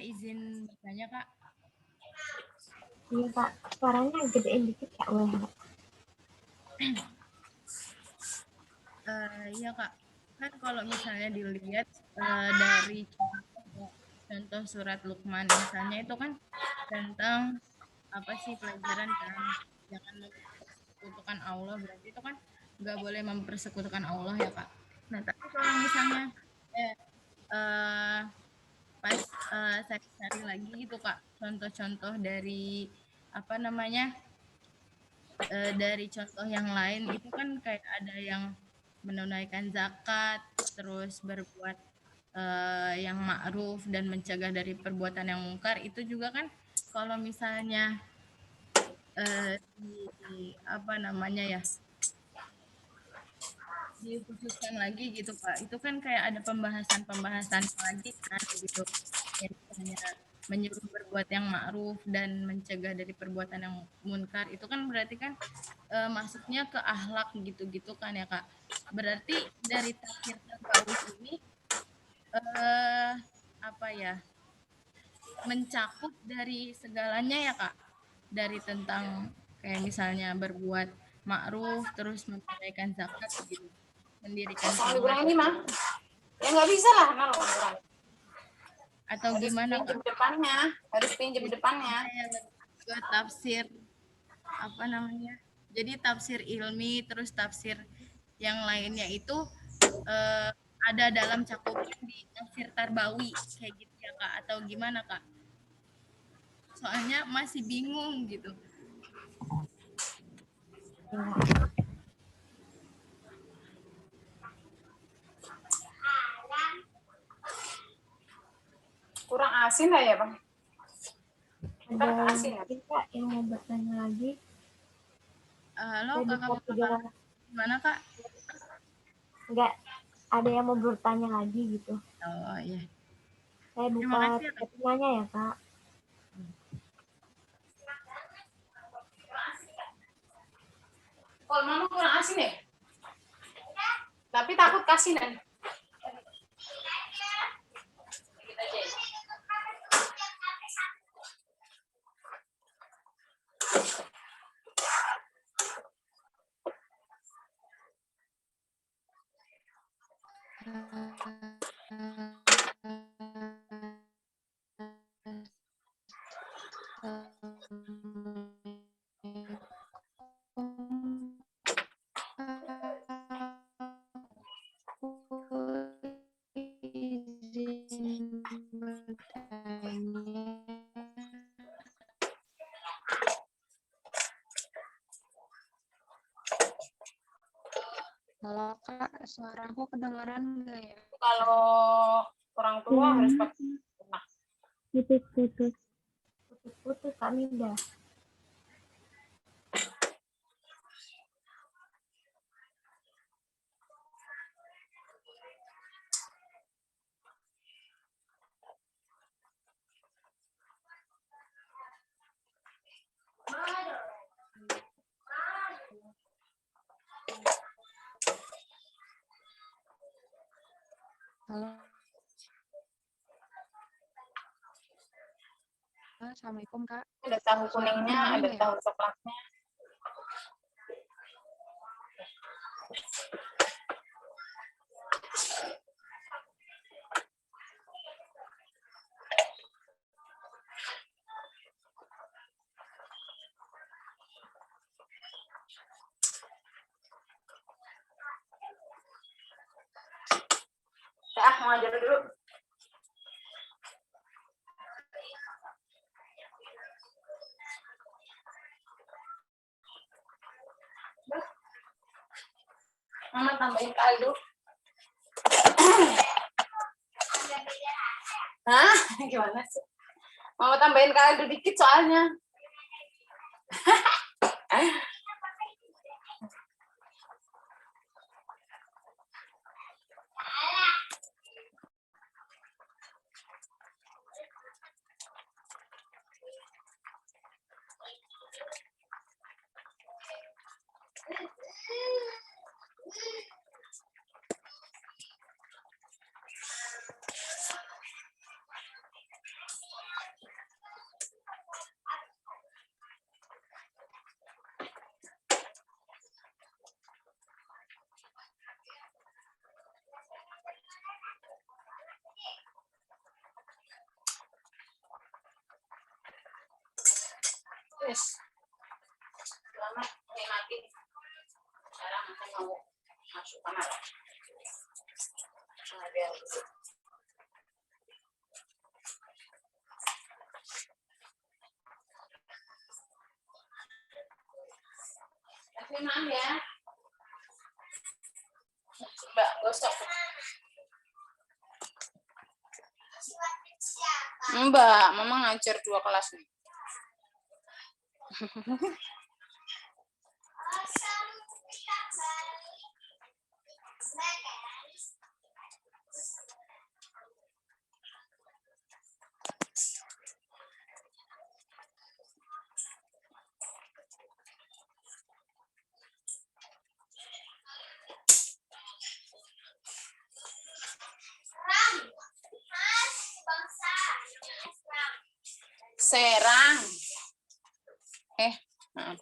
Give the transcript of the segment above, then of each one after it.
Izin bertanya Kak. Iya Kak, suaranya gedein dikit Kak, boleh nggak? Iya Kak, kan kalau misalnya dilihat dari contoh surat Luqman misalnya itu kan tentang apa sih pelajaran kan jangan mempersekutukan Allah, berarti itu kan nggak boleh mempersekutukan Allah ya Kak. Nah tapi kalau misalnya eh, pas saya cari lagi gitu Kak contoh-contoh dari apa namanya dari contoh yang lain itu kan kayak ada yang menunaikan zakat, terus berbuat yang ma'ruf dan mencegah dari perbuatan yang mungkar, itu juga kan kalau misalnya apa namanya ya dikhususkan lagi gitu Pak, itu kan kayak ada pembahasan lagi kan gitu, yang misalnya menyuruh berbuat yang ma'ruf dan mencegah dari perbuatan yang munkar, itu kan berarti kan masuknya ke akhlak gitu-gitu kan ya Kak. Berarti dari tafsir Nabawi ini eh, apa ya mencakup dari segalanya ya Kak, dari tentang kayak misalnya berbuat ma'ruf terus menunaikan zakat gitu, mendirikan Soal sholat dikurangin 5. Ya nggak bisa lah kalau kurang. atau Harus gimana pinjam Kak? depannya. Harus pinjam Jadi depannya. saya lebih ke tafsir apa namanya? Jadi tafsir ilmi terus tafsir yang lainnya itu eh, ada dalam cakupan di tafsir Tarbawi kayak gitu ya Kak, atau gimana Kak? Soalnya masih bingung gitu. Kurang asin lah ya Bang. Ada yang Kak yang mau bertanya lagi? Halo Saya kakak bisa kakak, gimana Kak? Enggak, ada yang mau bertanya lagi gitu. Oh iya. Saya Terima buka kasih ya Kak. pertanyaannya ya Kak. Kalau mama kurang asin ya? Tapi takut kasinan. Halo Kak, suaraku kedengaran nggak ya? Kalau orang tua harus pakai enak. Putus Kak Minda. Halo. Assalamualaikum Kak. Ada tahu kuningnya, ada tahu coklatnya. Ya, mau ajar dulu. Mama tambahin kaldu. Hah? Gimana sih? Mama tambahin kaldu dikit soalnya. Wes, selamat menikmati. Sekarang aku mau masuk kamar. Biar tapi maaf ya, Mbak gosok. Mbak, Mama ngajar 2 kelas nih. Serang. Maaf.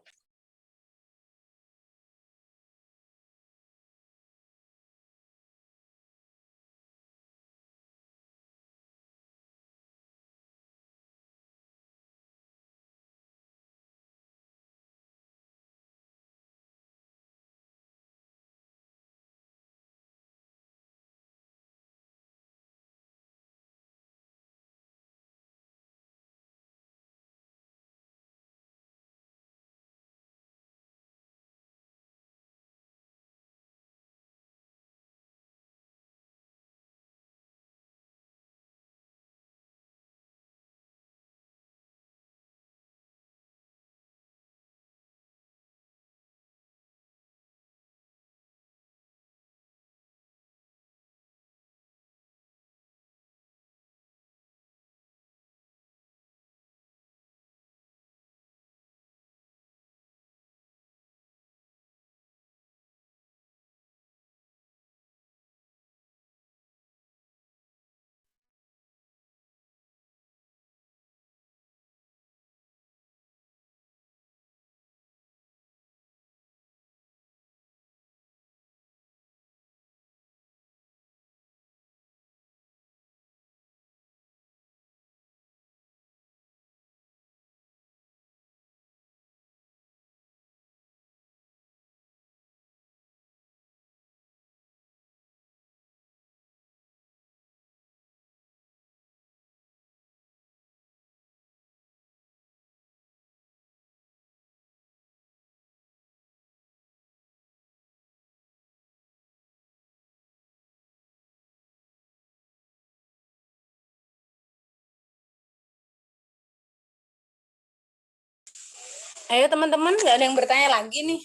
Ayo teman-teman, nggak ada yang bertanya lagi nih.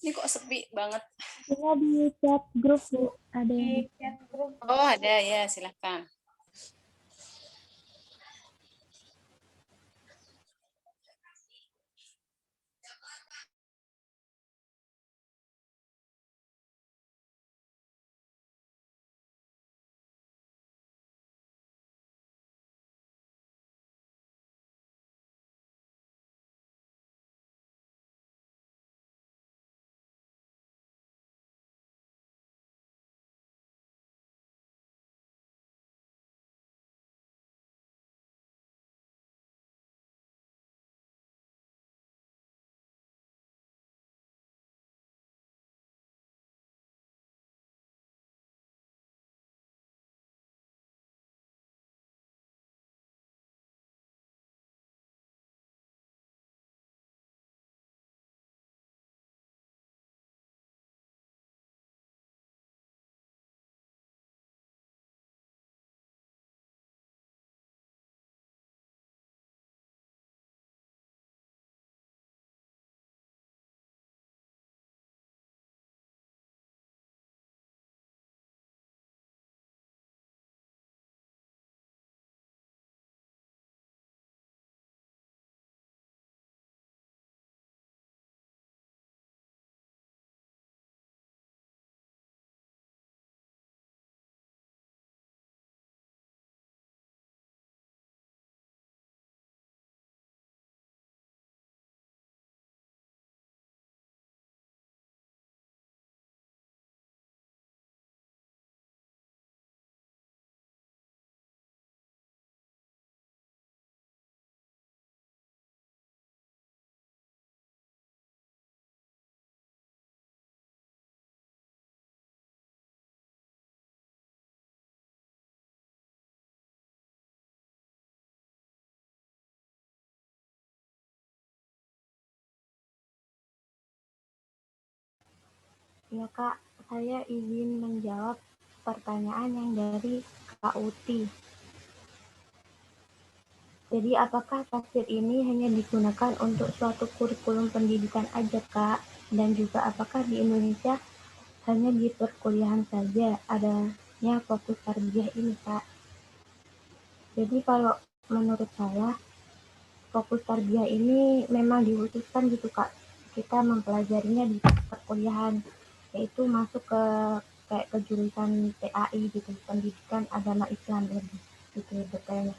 Ini kok sepi banget. Kita di chat grup, Bu. Ada yang Di chat grup. Oh, ada ya, silahkan. Ya Kak, saya izin menjawab pertanyaan yang dari Kak Uti. Jadi apakah tafsir ini hanya digunakan untuk suatu kurikulum pendidikan aja Kak? Dan juga apakah di Indonesia hanya di perkuliahan saja adanya fokus tarbiyah ini Kak? Jadi kalau menurut saya fokus tarbiyah ini memang dihususkan gitu Kak. Kita mempelajarinya di perkuliahan, yaitu masuk ke kayak ke jurusan PAI gitu, pendidikan agama Islam lebih gitu detailnya.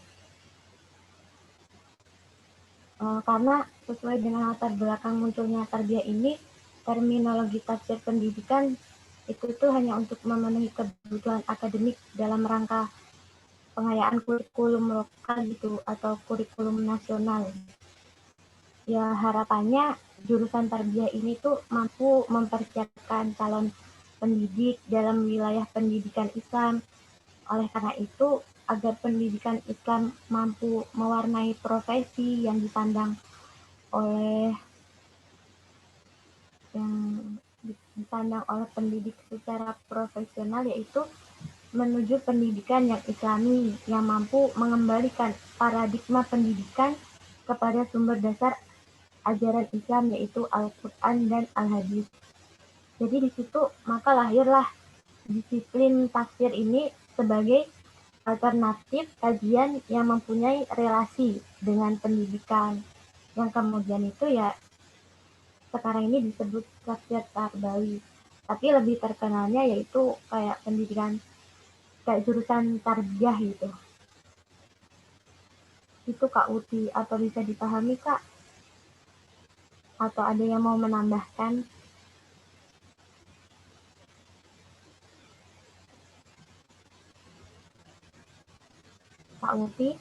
Karena sesuai dengan latar belakang munculnya tarbiyah ini, terminologi tafsir pendidikan itu tuh hanya untuk memenuhi kebutuhan akademik dalam rangka pengayaan kurikulum lokal gitu atau kurikulum nasional. Ya harapannya jurusan tarbiyah ini tuh mampu mempersiapkan calon pendidik dalam wilayah pendidikan Islam. Oleh karena itu, agar pendidikan Islam mampu mewarnai profesi yang dipandang oleh yang dipandang oleh pendidik secara profesional, yaitu menuju pendidikan yang islami yang mampu mengembalikan paradigma pendidikan kepada sumber dasar ajaran Islam, yaitu Al-Quran dan Al-Hadis. Jadi di situ maka lahirlah disiplin tafsir ini sebagai alternatif kajian yang mempunyai relasi dengan pendidikan, yang kemudian itu ya sekarang ini disebut tafsir tarbawi, tapi lebih terkenalnya yaitu kayak pendidikan kayak jurusan tarbiyah gitu. Itu Kak Uti, atau bisa dipahami Kak? Atau ada yang mau menambahkan? Kak Uti?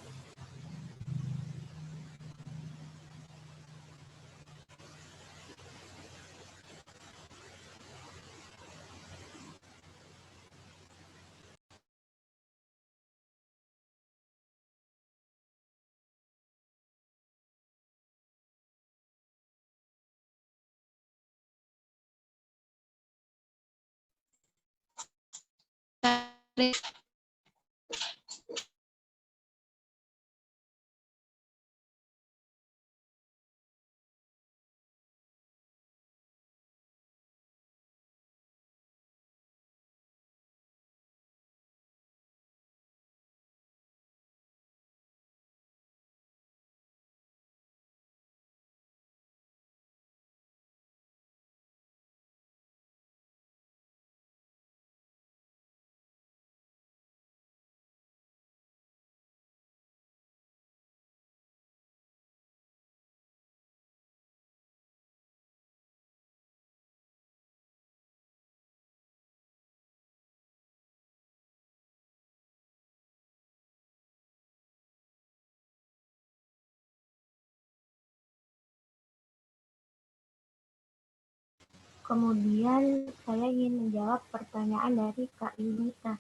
Kemudian saya ingin menjawab pertanyaan dari Kak Yunita.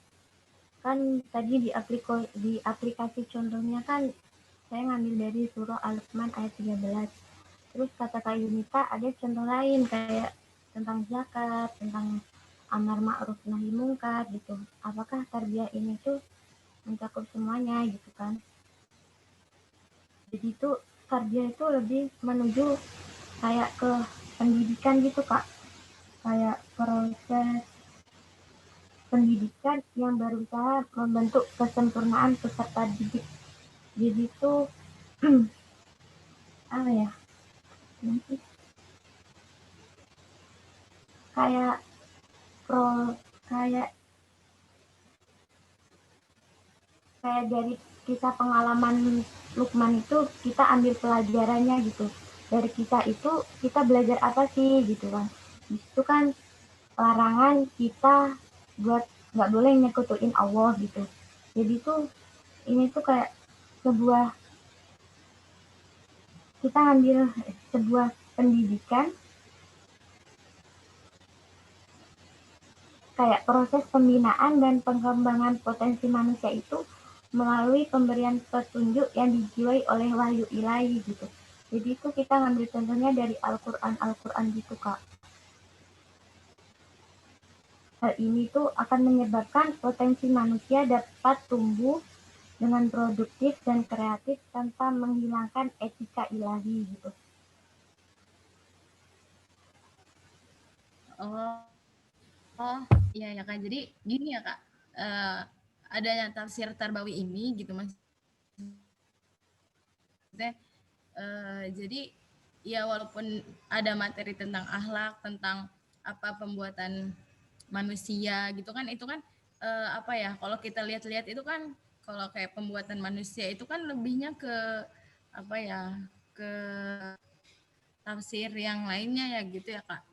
Kan tadi di aplikasi contohnya kan saya ngambil dari surah Al-Luqman ayat 13. Terus kata Kak Yunita ada contoh lain kayak tentang zakat, tentang amar ma'ruf nahi mungkar gitu. Apakah tarbiyah ini tuh mencakup semuanya gitu kan? Jadi itu tarbiyah itu lebih menuju kayak ke pendidikan gitu Kak. Kayak proses pendidikan yang berusaha membentuk kesempurnaan peserta didik. Jadi itu apa ya? Kayak pro kayak kayak dari kisah pengalaman Lukman itu kita ambil pelajarannya gitu. Dari kisah itu kita belajar apa sih gitu kan. Itu kan larangan kita buat nggak boleh nyekutuin Allah gitu. Jadi tuh ini tuh kayak sebuah kita ambil sebuah pendidikan kayak proses pembinaan dan pengembangan potensi manusia itu melalui pemberian petunjuk yang dijiwai oleh wahyu ilahi gitu. Jadi itu kita ngambil contohnya dari Al-Quran gitu Kak. Hal ini tuh akan menyebabkan potensi manusia dapat tumbuh dengan produktif dan kreatif tanpa menghilangkan etika ilahi gitu. Oh, oh, iya ya Kak. Jadi gini ya Kak, adanya tafsir Tarbawi ini gitu maksudnya, jadi ya walaupun ada materi tentang akhlak, tentang apa pembuatan manusia gitu kan, itu kan apa ya? Kalau kita lihat-lihat itu kan, kalau kayak pembuatan manusia itu kan lebihnya ke apa ya? Ke tafsir yang lainnya ya gitu ya Kak.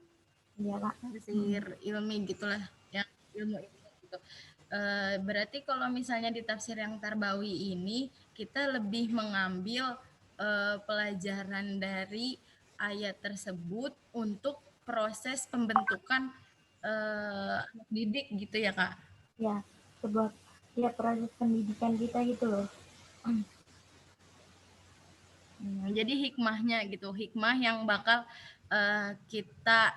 Iya Kak. Tafsir ilmi gitulah, yang ilmu gitu. Berarti kalau misalnya di tafsir yang Tarbawi ini kita lebih mengambil pelajaran dari ayat tersebut untuk proses pembentukan anak didik gitu ya Kak. Ya, sebuah ya proses pendidikan kita gitu loh. Jadi hikmahnya gitu, hikmah yang bakal kita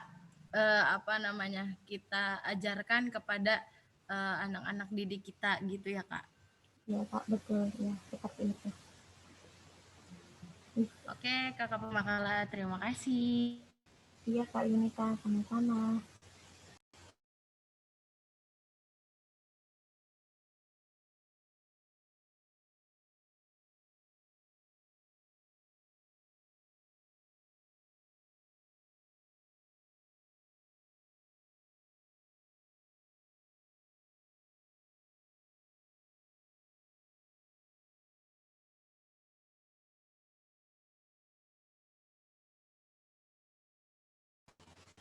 apa namanya, kita ajarkan kepada anak-anak didik kita gitu ya Kak. Ya Kak, betul ya seperti itu. Oke Kakak Pemakala, terima kasih. Iya Kak Yunita, sama-sama.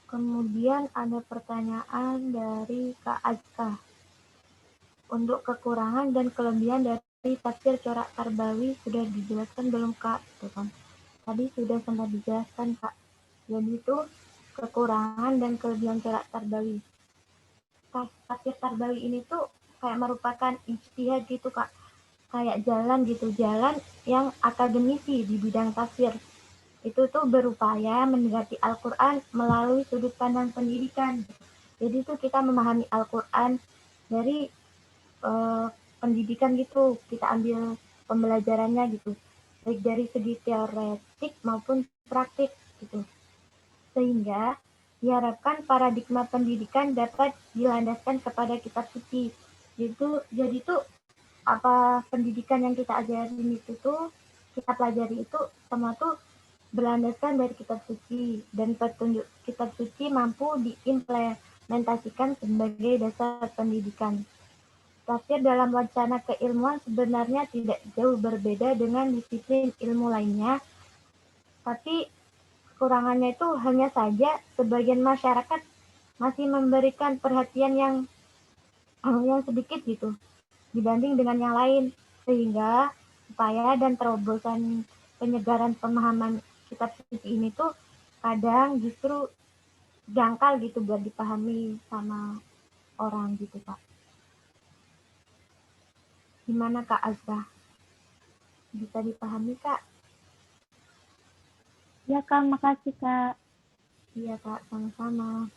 Kemudian ada pertanyaan dari Kak Azka. Untuk kekurangan dan kelebihan dari tafsir corak Tarbawi sudah dijelaskan belum Kak? Tuh kan. Tadi sudah sempat dijelaskan Kak. Jadi itu kekurangan dan kelebihan corak Tarbawi. Tafsir Tarbawi ini tuh kayak merupakan ijtihad gitu Kak. Kayak jalan gitu, jalan yang akademisi di bidang tafsir. Itu tuh berupaya mendekati Al-Quran melalui sudut pandang pendidikan. Jadi tuh kita memahami Al-Quran dari pendidikan gitu, kita ambil pembelajarannya gitu, baik dari segi teoretik maupun praktik gitu. Sehingga diharapkan paradigma pendidikan dapat dilandaskan kepada kitab suci. Jadi tuh apa pendidikan yang kita ajarin itu tuh kita pelajari itu semua tuh berlandaskan dari kitab suci dan petunjuk kitab suci mampu diimplementasikan sebagai dasar pendidikan. Tafsir dalam wacana keilmuan sebenarnya tidak jauh berbeda dengan disiplin ilmu lainnya, tapi kekurangannya itu hanya saja sebagian masyarakat masih memberikan perhatian yang sedikit gitu dibanding dengan yang lain, sehingga upaya dan terobosan penyegaran pemahaman kitab suci ini tuh kadang justru jangkal gitu buat dipahami sama orang gitu Kak. Gimana Kak Azra? Bisa dipahami Kak? Ya Kak, makasih Kak. Iya Kak, sama-sama.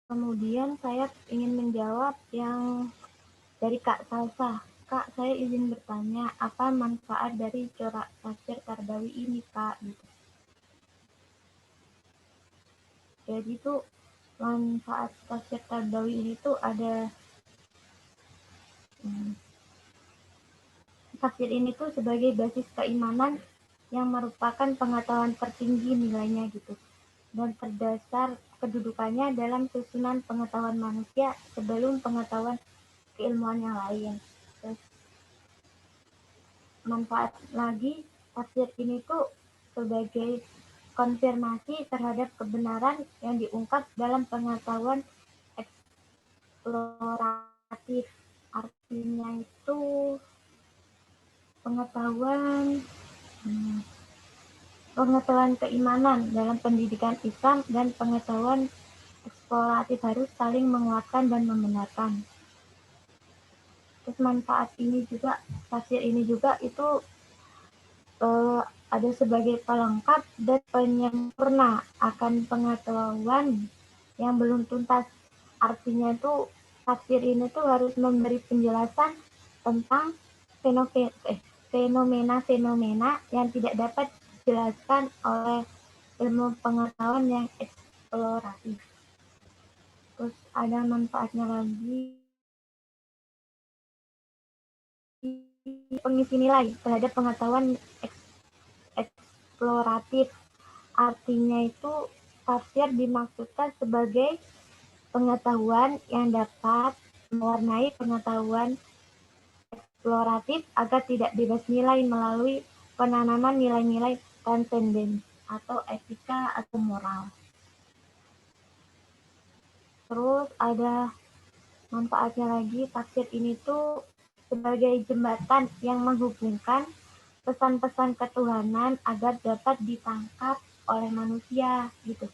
Kemudian saya ingin menjawab yang dari Kak Salsa. Kak, saya izin bertanya, apa manfaat dari corak tafsir Tarbawi ini, Kak? Gitu. Jadi tuh manfaat tafsir Tarbawi ini tuh ada tafsir ini tuh sebagai basis keimanan yang merupakan pengetahuan tertinggi nilainya gitu dan terdasar kedudukannya dalam susunan pengetahuan manusia sebelum pengetahuan keilmuan yang lain. Terus manfaat lagi, tafsir ini tuh sebagai konfirmasi terhadap kebenaran yang diungkap dalam pengetahuan eksploratif. Artinya itu pengetahuan pengetahuan keimanan dalam pendidikan Islam dan pengetahuan eksploratif harus saling menguatkan dan membenarkan. Terus manfaat ini juga, tafsir ini juga itu ada sebagai pelengkap dan penyempurna akan pengetahuan yang belum tuntas. Artinya itu tafsir ini tuh harus memberi penjelasan tentang fenomena-fenomena yang tidak dapat dijelaskan oleh ilmu pengetahuan yang eksploratif. Terus ada manfaatnya lagi, pengisi nilai terhadap pengetahuan eksploratif. Artinya itu tafsir dimaksudkan sebagai pengetahuan yang dapat mewarnai pengetahuan eksploratif agar tidak bebas nilai melalui penanaman nilai-nilai transenden atau etika atau moral. Terus ada manfaatnya lagi, tafsir ini tuh sebagai jembatan yang menghubungkan pesan-pesan ketuhanan agar dapat ditangkap oleh manusia gitu.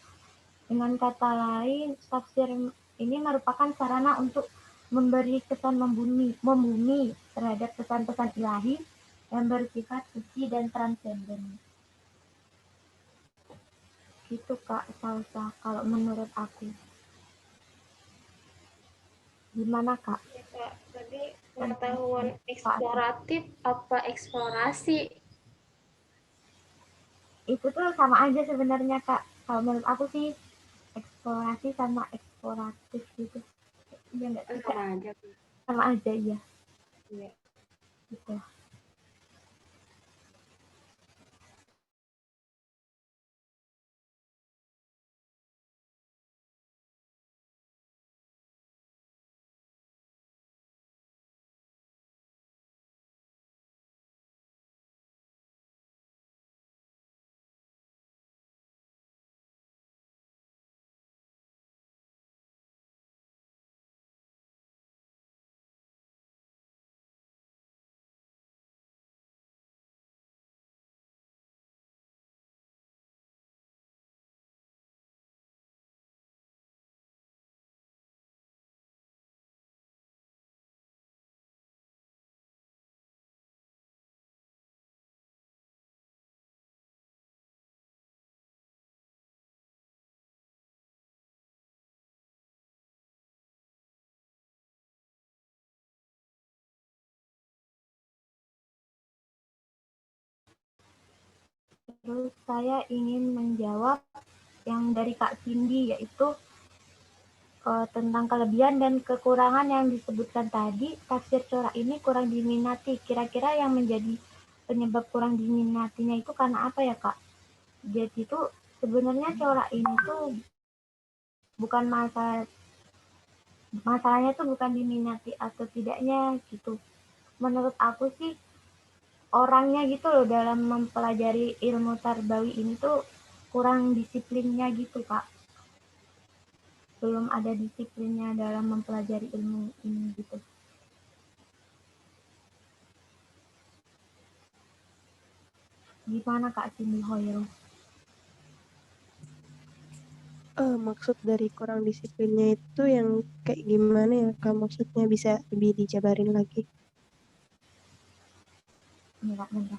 Dengan kata lain, tafsir ini merupakan sarana untuk memberi kesan membumi terhadap pesan-pesan ilahi yang bersifat suci dan transenden. Gitu Kak Salsa, kalau menurut aku. Gimana Kak? Ya, Kak. Tadi pengetahuan eksploratif apa eksplorasi? Itu tuh sama aja sebenarnya Kak. Kalau menurut aku sih eksplorasi sama eksploratif gitu. Iya nggak sih Kak? Sama aja. Sama aja iya. Iya. Gitu. Terus saya ingin menjawab yang dari Kak Cindy, yaitu tentang kelebihan dan kekurangan yang disebutkan tadi. Tafsir corak ini kurang diminati. Kira-kira yang menjadi penyebab kurang diminatinya itu karena apa ya Kak? Jadi itu sebenarnya corak ini tuh bukan masalahnya tuh bukan diminati atau tidaknya gitu. Menurut aku sih orangnya gitu loh dalam mempelajari ilmu tarbawi ini tuh kurang disiplinnya gitu Kak. Belum ada disiplinnya dalam mempelajari ilmu ini gitu. Gimana Kak Cindy Hoyrul? Maksud dari kurang disiplinnya itu yang kayak gimana ya Kak? Maksudnya bisa lebih dijabarin lagi? Enggak.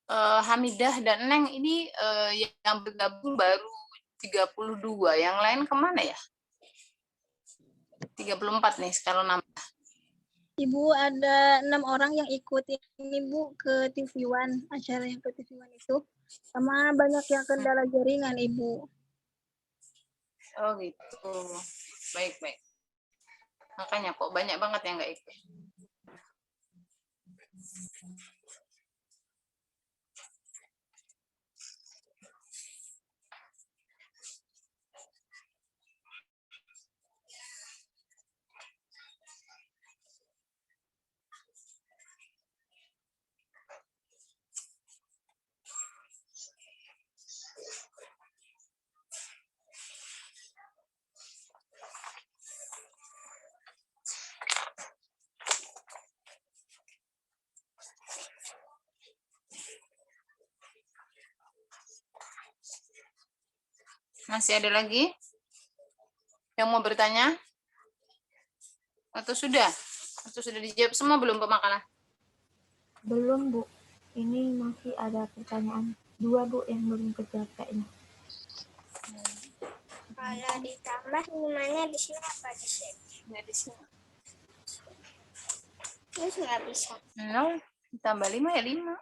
Hamidah dan Neng ini yang bergabung baru 32. Yang lain kemana ya? 34 nih sekarang nambah. Ibu, ada 6 orang yang ikut ini Bu ke TV One, acara yang ke TV One itu. Sama banyak yang kendala jaringan Ibu. Oh gitu. Baik. Makanya kok banyak banget yang nggak ikut. Masih ada lagi yang mau bertanya? Atau sudah? Atau sudah dijawab semua belum pemakanan? Belum, Bu. Ini masih ada pertanyaan 2, Bu, yang belum kejawab kayaknya. Kalau ditambah minumannya di sini apa di sini? Nggak di sini. Terus nggak bisa. No, tambah 5 ya 5.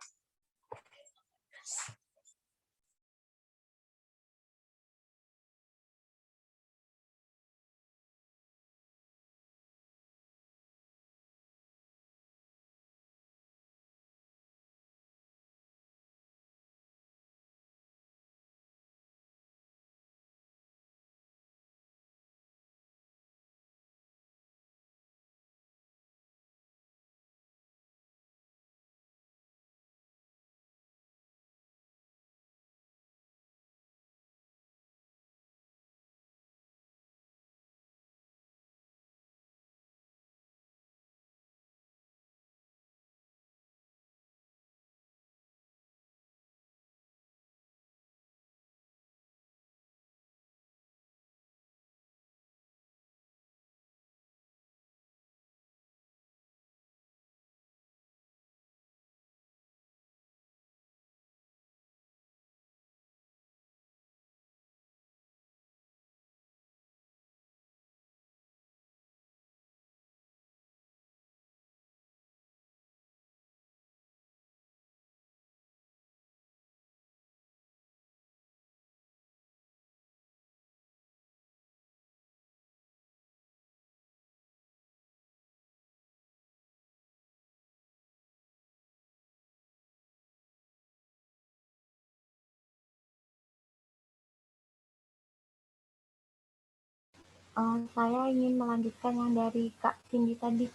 Saya ingin melanjutkan yang dari Kak Cindy tadi.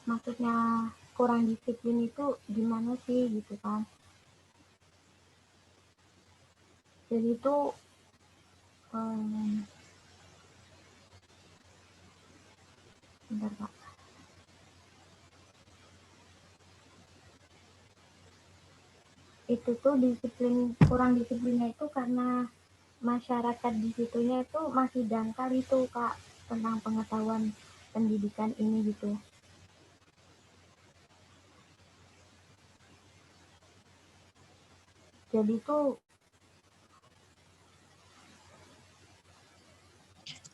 Maksudnya kurang disiplin itu gimana sih gitu kan. Jadi itu bentar, Pak. Itu tuh kurang disiplinnya itu karena masyarakat di situnya itu masih dangkal itu, Kak, tentang pengetahuan pendidikan ini gitu. Jadi tuh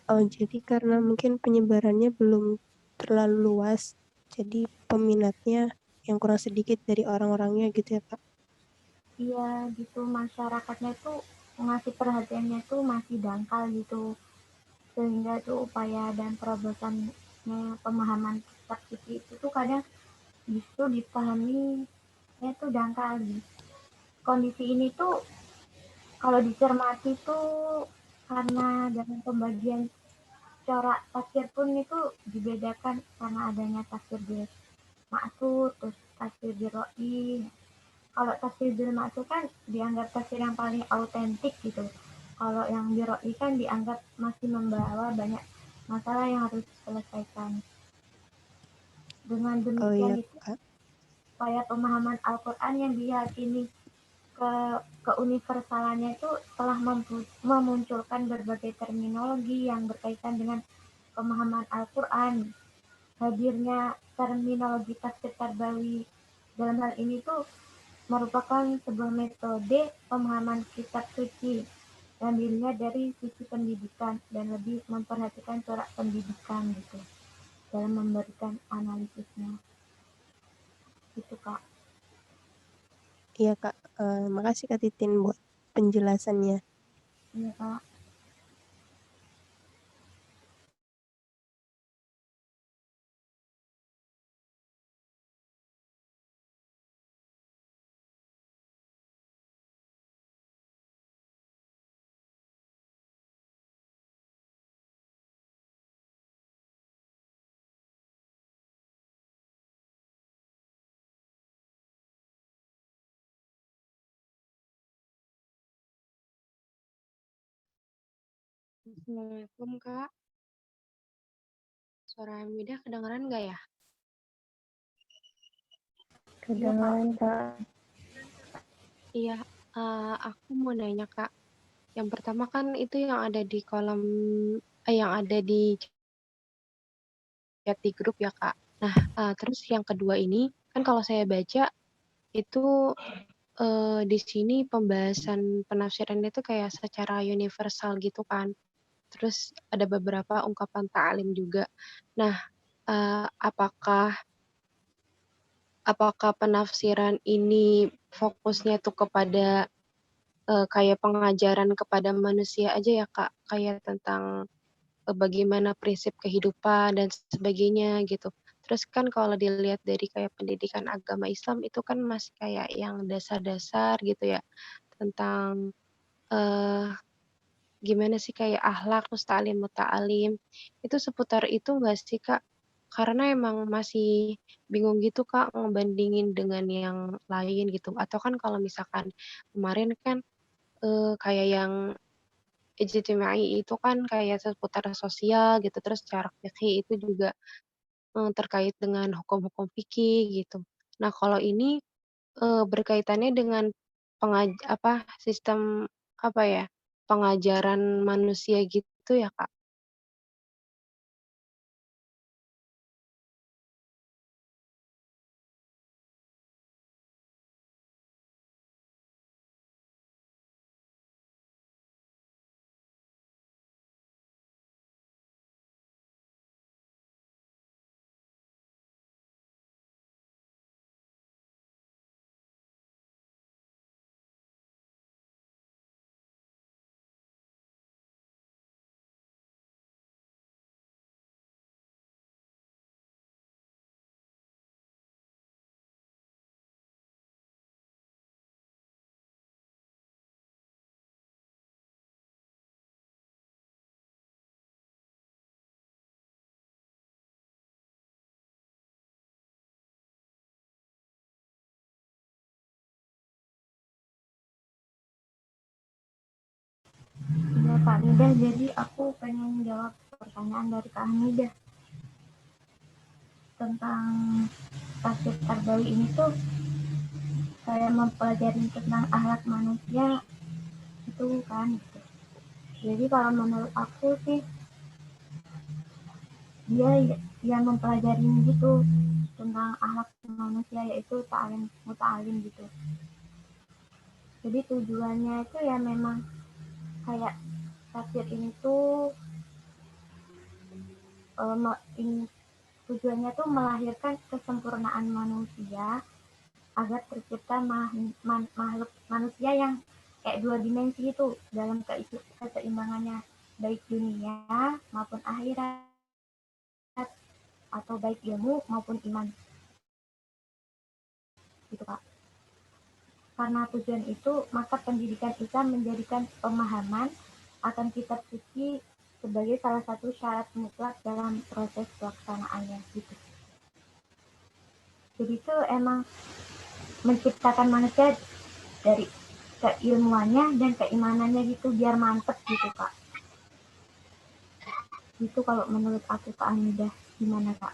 jadi karena mungkin penyebarannya belum terlalu luas, jadi peminatnya yang kurang sedikit dari orang-orangnya gitu ya, Kak? iya gitu, masyarakatnya tuh ngasih perhatiannya tuh masih dangkal gitu, sehingga tuh upaya dan terobosannya pemahaman kitab suci itu tuh kadang justru dipahami tuh dangkal gitu. Kondisi ini tuh kalau dicermati tuh karena dalam pembagian corak tafsir pun itu dibedakan karena adanya tafsir bil maksud, terus tafsir bil roi. Kalau tafsir bil maksud kan dianggap tafsir yang paling autentik gitu. Kalau yang bil roi kan dianggap masih membawa banyak masalah yang harus diselesaikan. Dengan demikian itu, Kak. supaya pemahaman Al-Quran yang diyakini keuniversalannya itu telah memunculkan berbagai terminologi yang berkaitan dengan pemahaman Al-Quran. Hadirnya terminologi tafsir tarbawi dalam hal ini tuh merupakan sebuah metode pemahaman kitab suci yang dilihat dari sisi pendidikan dan lebih memperhatikan corak pendidikan gitu dalam memberikan analisisnya. Itu Kak. Iya Kak, makasih Kak Titin buat penjelasannya. Iya Kak. Assalamualaikum Kak. Suara Hamidah kedengeran nggak ya? Kedengaran Kak. Iya, aku mau nanya Kak. Yang pertama kan itu yang ada di kolom, yang ada di chat di grup ya Kak. Nah, terus yang kedua ini kan kalau saya baca itu di sini pembahasan penafsiran itu kayak secara universal gitu kan. Terus ada beberapa ungkapan ta'lim juga. Nah, apakah penafsiran ini fokusnya tuh kepada kayak pengajaran kepada manusia aja ya Kak, kayak tentang bagaimana prinsip kehidupan dan sebagainya gitu. Terus kan kalau dilihat dari kayak pendidikan agama Islam itu kan masih kayak yang dasar-dasar gitu ya, tentang eh, gimana sih kayak akhlak, terus ta'lim, muta'alim. Itu seputar itu nggak sih Kak? Karena emang masih bingung gitu Kak ngebandingin dengan yang lain gitu. Atau kan kalau misalkan kemarin kan kayak yang ijtimai itu kan kayak seputar sosial gitu, terus secara fikih itu juga terkait dengan hukum-hukum fikih gitu. Nah kalau ini berkaitannya dengan sistem apa ya, pengajaran manusia gitu ya Kak? Iya Kak Nida, jadi aku pengen jawab pertanyaan dari Kak Nida tentang tafsir Tarbali ini tuh kayak mempelajari tentang akhlak manusia itu kan gitu. Jadi kalau menurut aku sih dia yang mempelajari gitu tentang akhlak manusia yaitu ta'lim muta'alim gitu. Jadi tujuannya itu ya memang kayak tafsir ini tuh tujuannya tuh melahirkan kesempurnaan manusia agar tercipta makhluk manusia yang kayak dua dimensi itu dalam keseimbangannya baik dunia maupun akhirat atau baik ilmu maupun iman gitu Kak. Karena tujuan itu maka pendidikan Islam menjadikan pemahaman akan kitab suci sebagai salah satu syarat mutlak dalam proses pelaksanaannya gitu. Jadi itu emang menciptakan manusia dari keilmuannya dan keimanannya gitu biar mantep gitu Kak. Itu kalau menurut aku Kak Amidah, gimana Kak?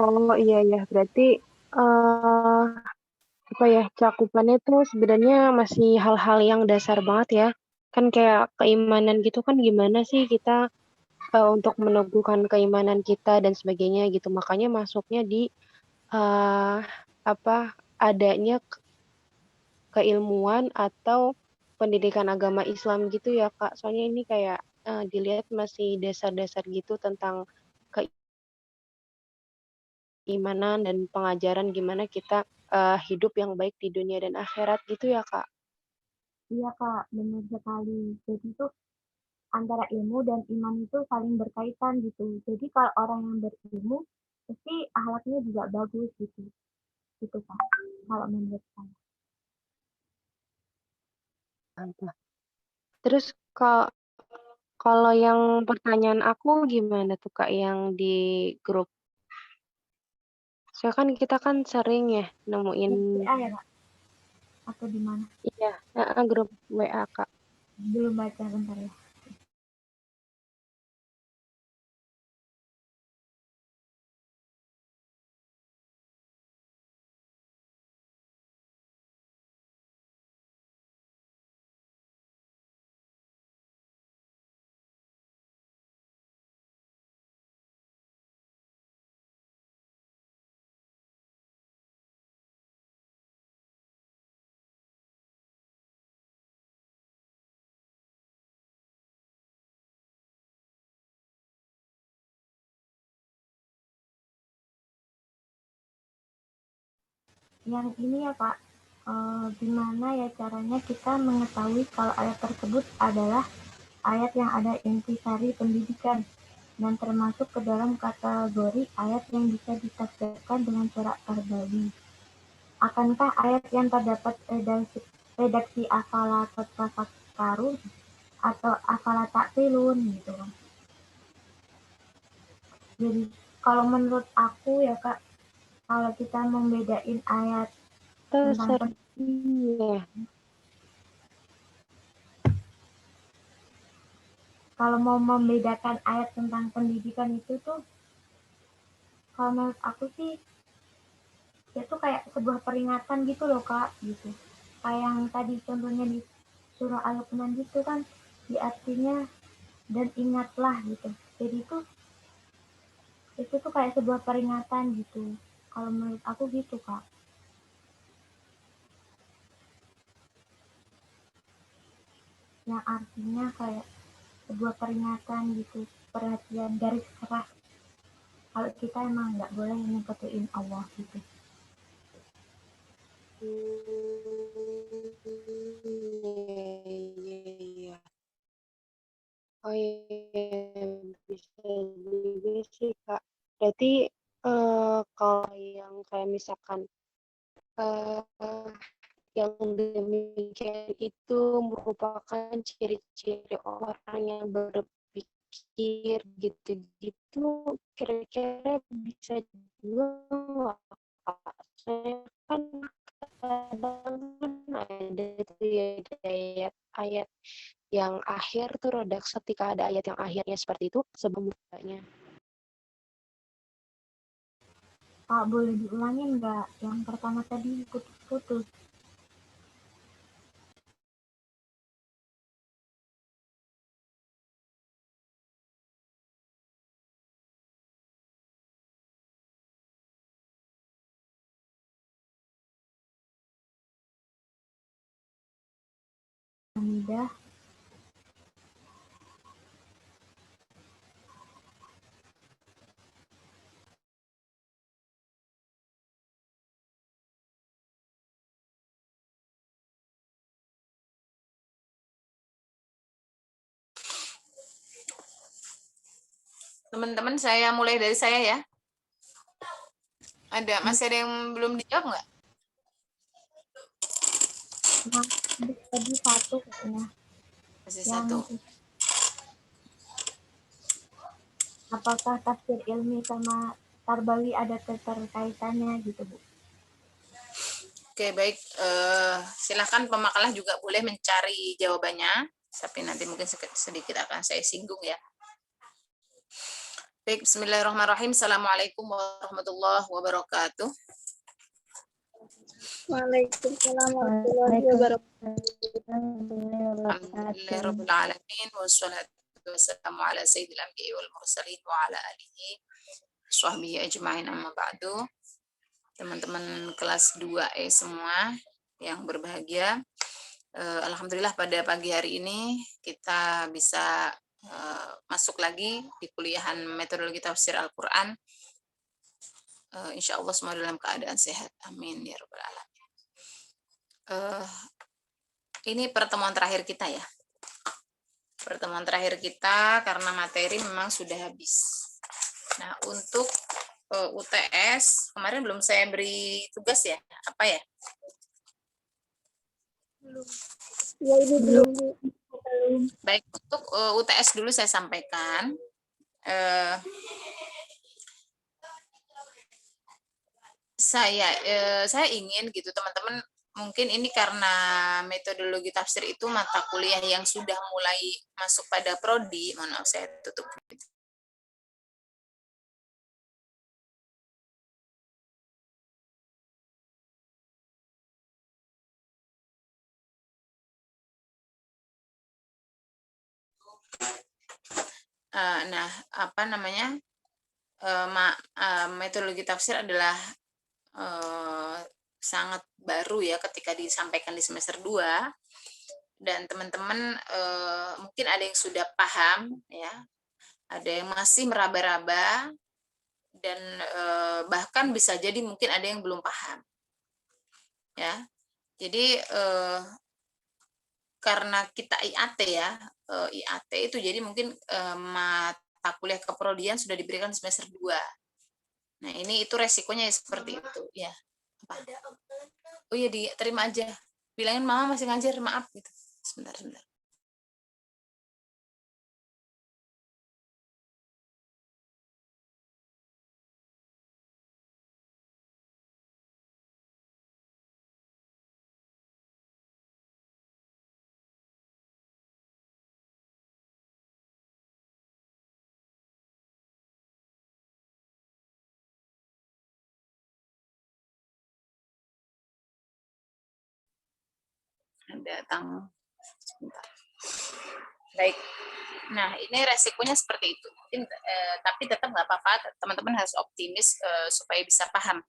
Oh iya ya, berarti apa ya, cakupannya tuh sebenarnya masih hal-hal yang dasar banget ya. Kan kayak keimanan gitu kan gimana sih kita untuk meneguhkan keimanan kita dan sebagainya gitu. Makanya masuknya di apa adanya keilmuan atau pendidikan agama Islam gitu ya Kak. Soalnya ini kayak dilihat masih dasar-dasar gitu tentang keimanan dan pengajaran gimana kita hidup yang baik di dunia dan akhirat gitu ya Kak. Iya Kak, benar sekali. Jadi itu antara ilmu dan iman itu saling berkaitan gitu. Jadi kalau orang yang berilmu, pasti akhlaknya juga bagus gitu. Gitu Kak, kalau menurut saya. Terus kalau yang pertanyaan aku gimana tuh Kak yang di grup? Soalnya kan kita kan sering ya nemuin WA ya Kak? Atau di mana? iya, grup WA Kak. Belum baca, bentar ya. Yang ini ya Kak, gimana ya caranya kita mengetahui kalau ayat tersebut adalah ayat yang ada intisari pendidikan dan termasuk ke dalam kategori ayat yang bisa ditafsirkan dengan cara terbawi. Akankah ayat yang terdapat redaksi afala tatafakkarun atau afala ta'qilun gitu kan. Jadi kalau menurut aku ya Kak, kalau kita membedain ayat tentang Iya. kalau mau membedakan ayat tentang pendidikan itu tuh, kalau menurut aku sih itu kayak sebuah peringatan gitu loh Kak, gitu. Kayak yang tadi contohnya di surah Al-Luqman gitu kan, di artinya dan ingatlah gitu. Jadi itu tuh kayak sebuah peringatan gitu. Kalau menurut aku gitu Kak. Yang artinya kayak sebuah peringatan gitu, perhatian, garis keras. Kalau kita emang nggak boleh nyekutuin Allah gitu. Iya. Oh iya, bisa juga sih Kak. Berarti kalau yang kayak misalkan yang demikian itu merupakan ciri-ciri orang yang berpikir gitu-gitu, kira-kira bisa juga nggak Kak? Saya kan kadang kan ada tuh ya ayat yang akhir tuh redaksi ketika ada ayat yang akhirnya seperti itu sebelum mukanya. Kak, boleh diulangin nggak? Yang pertama tadi putus-putus. Hamidah. Teman-teman, saya mulai dari saya ya. Masih ada yang belum dijawab nggak? Nah, tadi satu katanya. Masih Yang satu. apakah tafsir ilmi sama tarbawi ada keterkaitannya gitu Bu? Oke, baik. Silakan pemakalah juga boleh mencari jawabannya, tapi nanti mungkin sedikit akan saya singgung ya. Baik, bismillahirrahmanirrahim. Assalamualaikum warahmatullahi wabarakatuh. Waalaikumsalam warahmatullahi wabarakatuh. Alhamdulillahirabbil alamin wassalatu wassalamu ala sayyidil anbiya'i wal mursalin wa ala alihi washabbihi ajma'in amma ba'du. teman-teman kelas 2E semua yang berbahagia. Alhamdulillah pada pagi hari ini kita bisa masuk lagi di kuliahan metodologi tafsir Al-Quran. Insya Allah semua dalam keadaan sehat. Amin ya rabbal alamin. Ini pertemuan terakhir kita ya. Pertemuan terakhir kita karena materi memang sudah habis. Nah, untuk UTS kemarin belum saya beri tugas ya, apa ya? Belum. Ya, ini belum. Belum. Baik, untuk UTS dulu saya sampaikan. Saya ingin gitu teman-teman, mungkin ini karena metodologi tafsir itu mata kuliah yang sudah mulai masuk pada prodi. Mohon maaf saya tutup. Nah, apa namanya? Metodologi tafsir adalah sangat baru ya ketika disampaikan di semester 2, dan teman-teman mungkin ada yang sudah paham ya, ada yang masih meraba-raba, dan bahkan bisa jadi mungkin ada yang belum paham ya. Jadi karena kita IAT ya, IAT itu jadi mungkin mata kuliah keprodian sudah diberikan di semester 2. Nah, ini itu resikonya seperti itu ya. Apa? Oh iya, diterima aja. Bilangin mama masih ngajar, maaf gitu. Sebentar. Ada tamu. Sebentar. Baik. Nah, ini resikonya seperti itu. Tapi tetap nggak apa-apa, teman-teman harus optimis supaya bisa paham.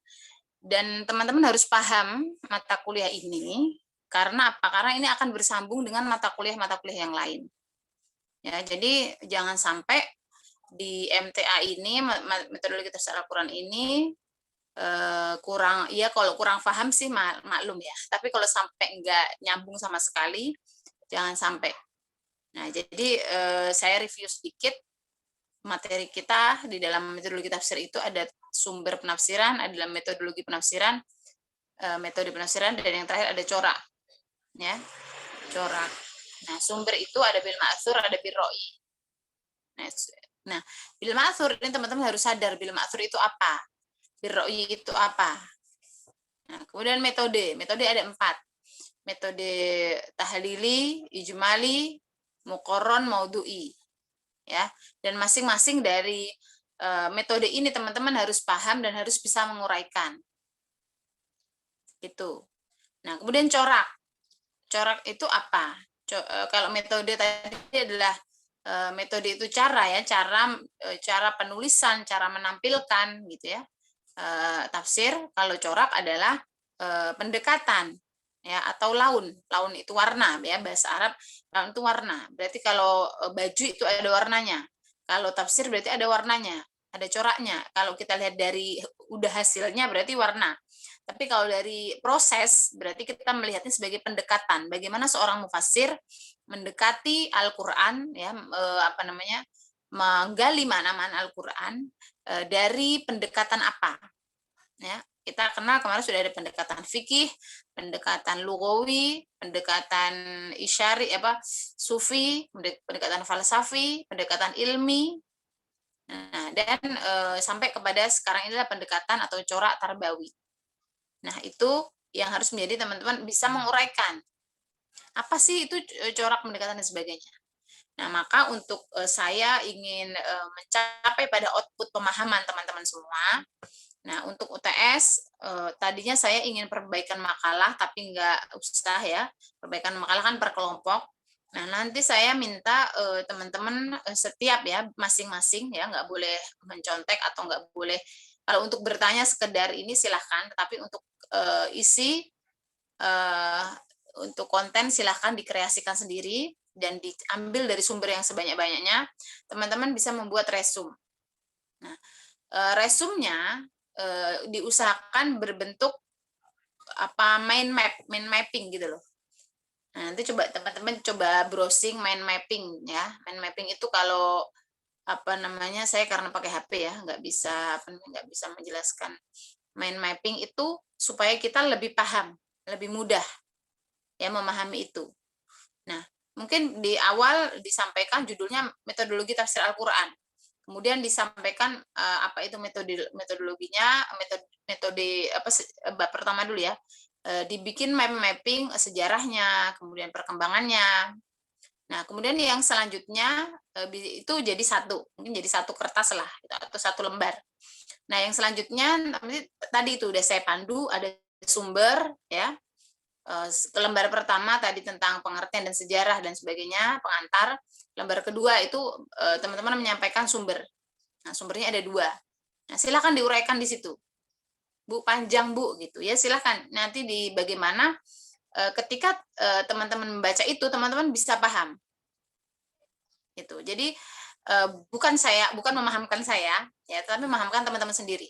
Dan teman-teman harus paham mata kuliah ini, karena apa? Karena ini akan bersambung dengan mata kuliah yang lain. Ya, jadi jangan sampai di MTA ini, metodologi tafsir Al-Quran ini, kurang, ya kalau kurang paham sih maklum ya, tapi kalau sampai nggak nyambung sama sekali, jangan sampai. Nah, jadi saya review sedikit materi kita di dalam metodologi tafsir itu. Ada sumber penafsiran, ada metodologi penafsiran, metode penafsiran, dan yang terakhir ada corak ya, corak. Nah, sumber itu ada bil ma'thur, ada bil ro'i. Nah, bil ma'thur ini teman-teman harus sadar bil ma'thur itu apa, bil ro'i itu apa. Nah, kemudian metode ada 4. Metode tahlili, ijmali, muqarron, maudhu'i ya. Dan masing-masing dari metode ini teman-teman harus paham dan harus bisa menguraikan. Itu. Nah, kemudian corak. Corak itu apa? Kalau metode tadi adalah metode itu cara ya, cara penulisan, cara menampilkan gitu ya. Tafsir. Kalau corak adalah pendekatan ya, atau laun itu warna ya, bahasa Arab laun itu warna. Berarti kalau baju itu ada warnanya, kalau tafsir berarti ada warnanya, ada coraknya. Kalau kita lihat dari udah hasilnya berarti warna, tapi kalau dari proses berarti kita melihatnya sebagai pendekatan, bagaimana seorang mufassir mendekati Al-Qur'an ya, menggali makna-makna Al-Qur'an dari pendekatan apa ya. Kita kenal kemarin sudah ada pendekatan fikih, pendekatan lugawi, pendekatan isyari sufi, pendekatan falsafi, pendekatan ilmi. Nah, dan sampai kepada sekarang inilah pendekatan atau corak tarbawi. Nah, itu yang harus menjadi teman-teman bisa menguraikan. Apa sih itu corak, pendekatan dan sebagainya. Nah, maka untuk saya ingin mencapai pada output pemahaman teman-teman semua. Nah, untuk UTS, tadinya saya ingin perbaikan makalah, tapi nggak usah ya. Perbaikan makalah kan per kelompok. Nah, nanti saya minta teman-teman setiap ya, masing-masing ya, nggak boleh mencontek atau nggak boleh Kalau untuk bertanya sekedar ini silahkan, tapi untuk isi untuk konten silahkan dikreasikan sendiri dan diambil dari sumber yang sebanyak-banyaknya. Teman-teman bisa membuat resume. Nah, resumenya diusahakan berbentuk mind mapping gitu loh. Nah, nanti coba teman-teman coba browsing mind mapping ya. Mind mapping itu kalau saya karena pakai HP ya, nggak bisa menjelaskan. Mind mapping itu supaya kita lebih paham, lebih mudah ya memahami itu. Nah, mungkin di awal disampaikan judulnya metodologi tafsir Al-Qur'an. Kemudian disampaikan apa itu metodologinya, metode bab pertama dulu ya. Dibikin mapping sejarahnya, kemudian perkembangannya. Nah, kemudian yang selanjutnya itu jadi mungkin jadi satu kertas lah atau satu lembar. Nah, yang selanjutnya tadi itu udah saya pandu, ada sumber ya. Lembar pertama tadi tentang pengertian dan sejarah dan sebagainya, pengantar. Lembar kedua itu teman-teman menyampaikan sumber. Nah, sumbernya ada 2. Nah, silakan diuraikan di situ. Bu, panjang Bu gitu ya, silakan. Nanti di bagaimana ketika teman-teman membaca itu, teman-teman bisa paham. Gitu. Jadi bukan memahamkan saya ya, tapi memahamkan teman-teman sendiri.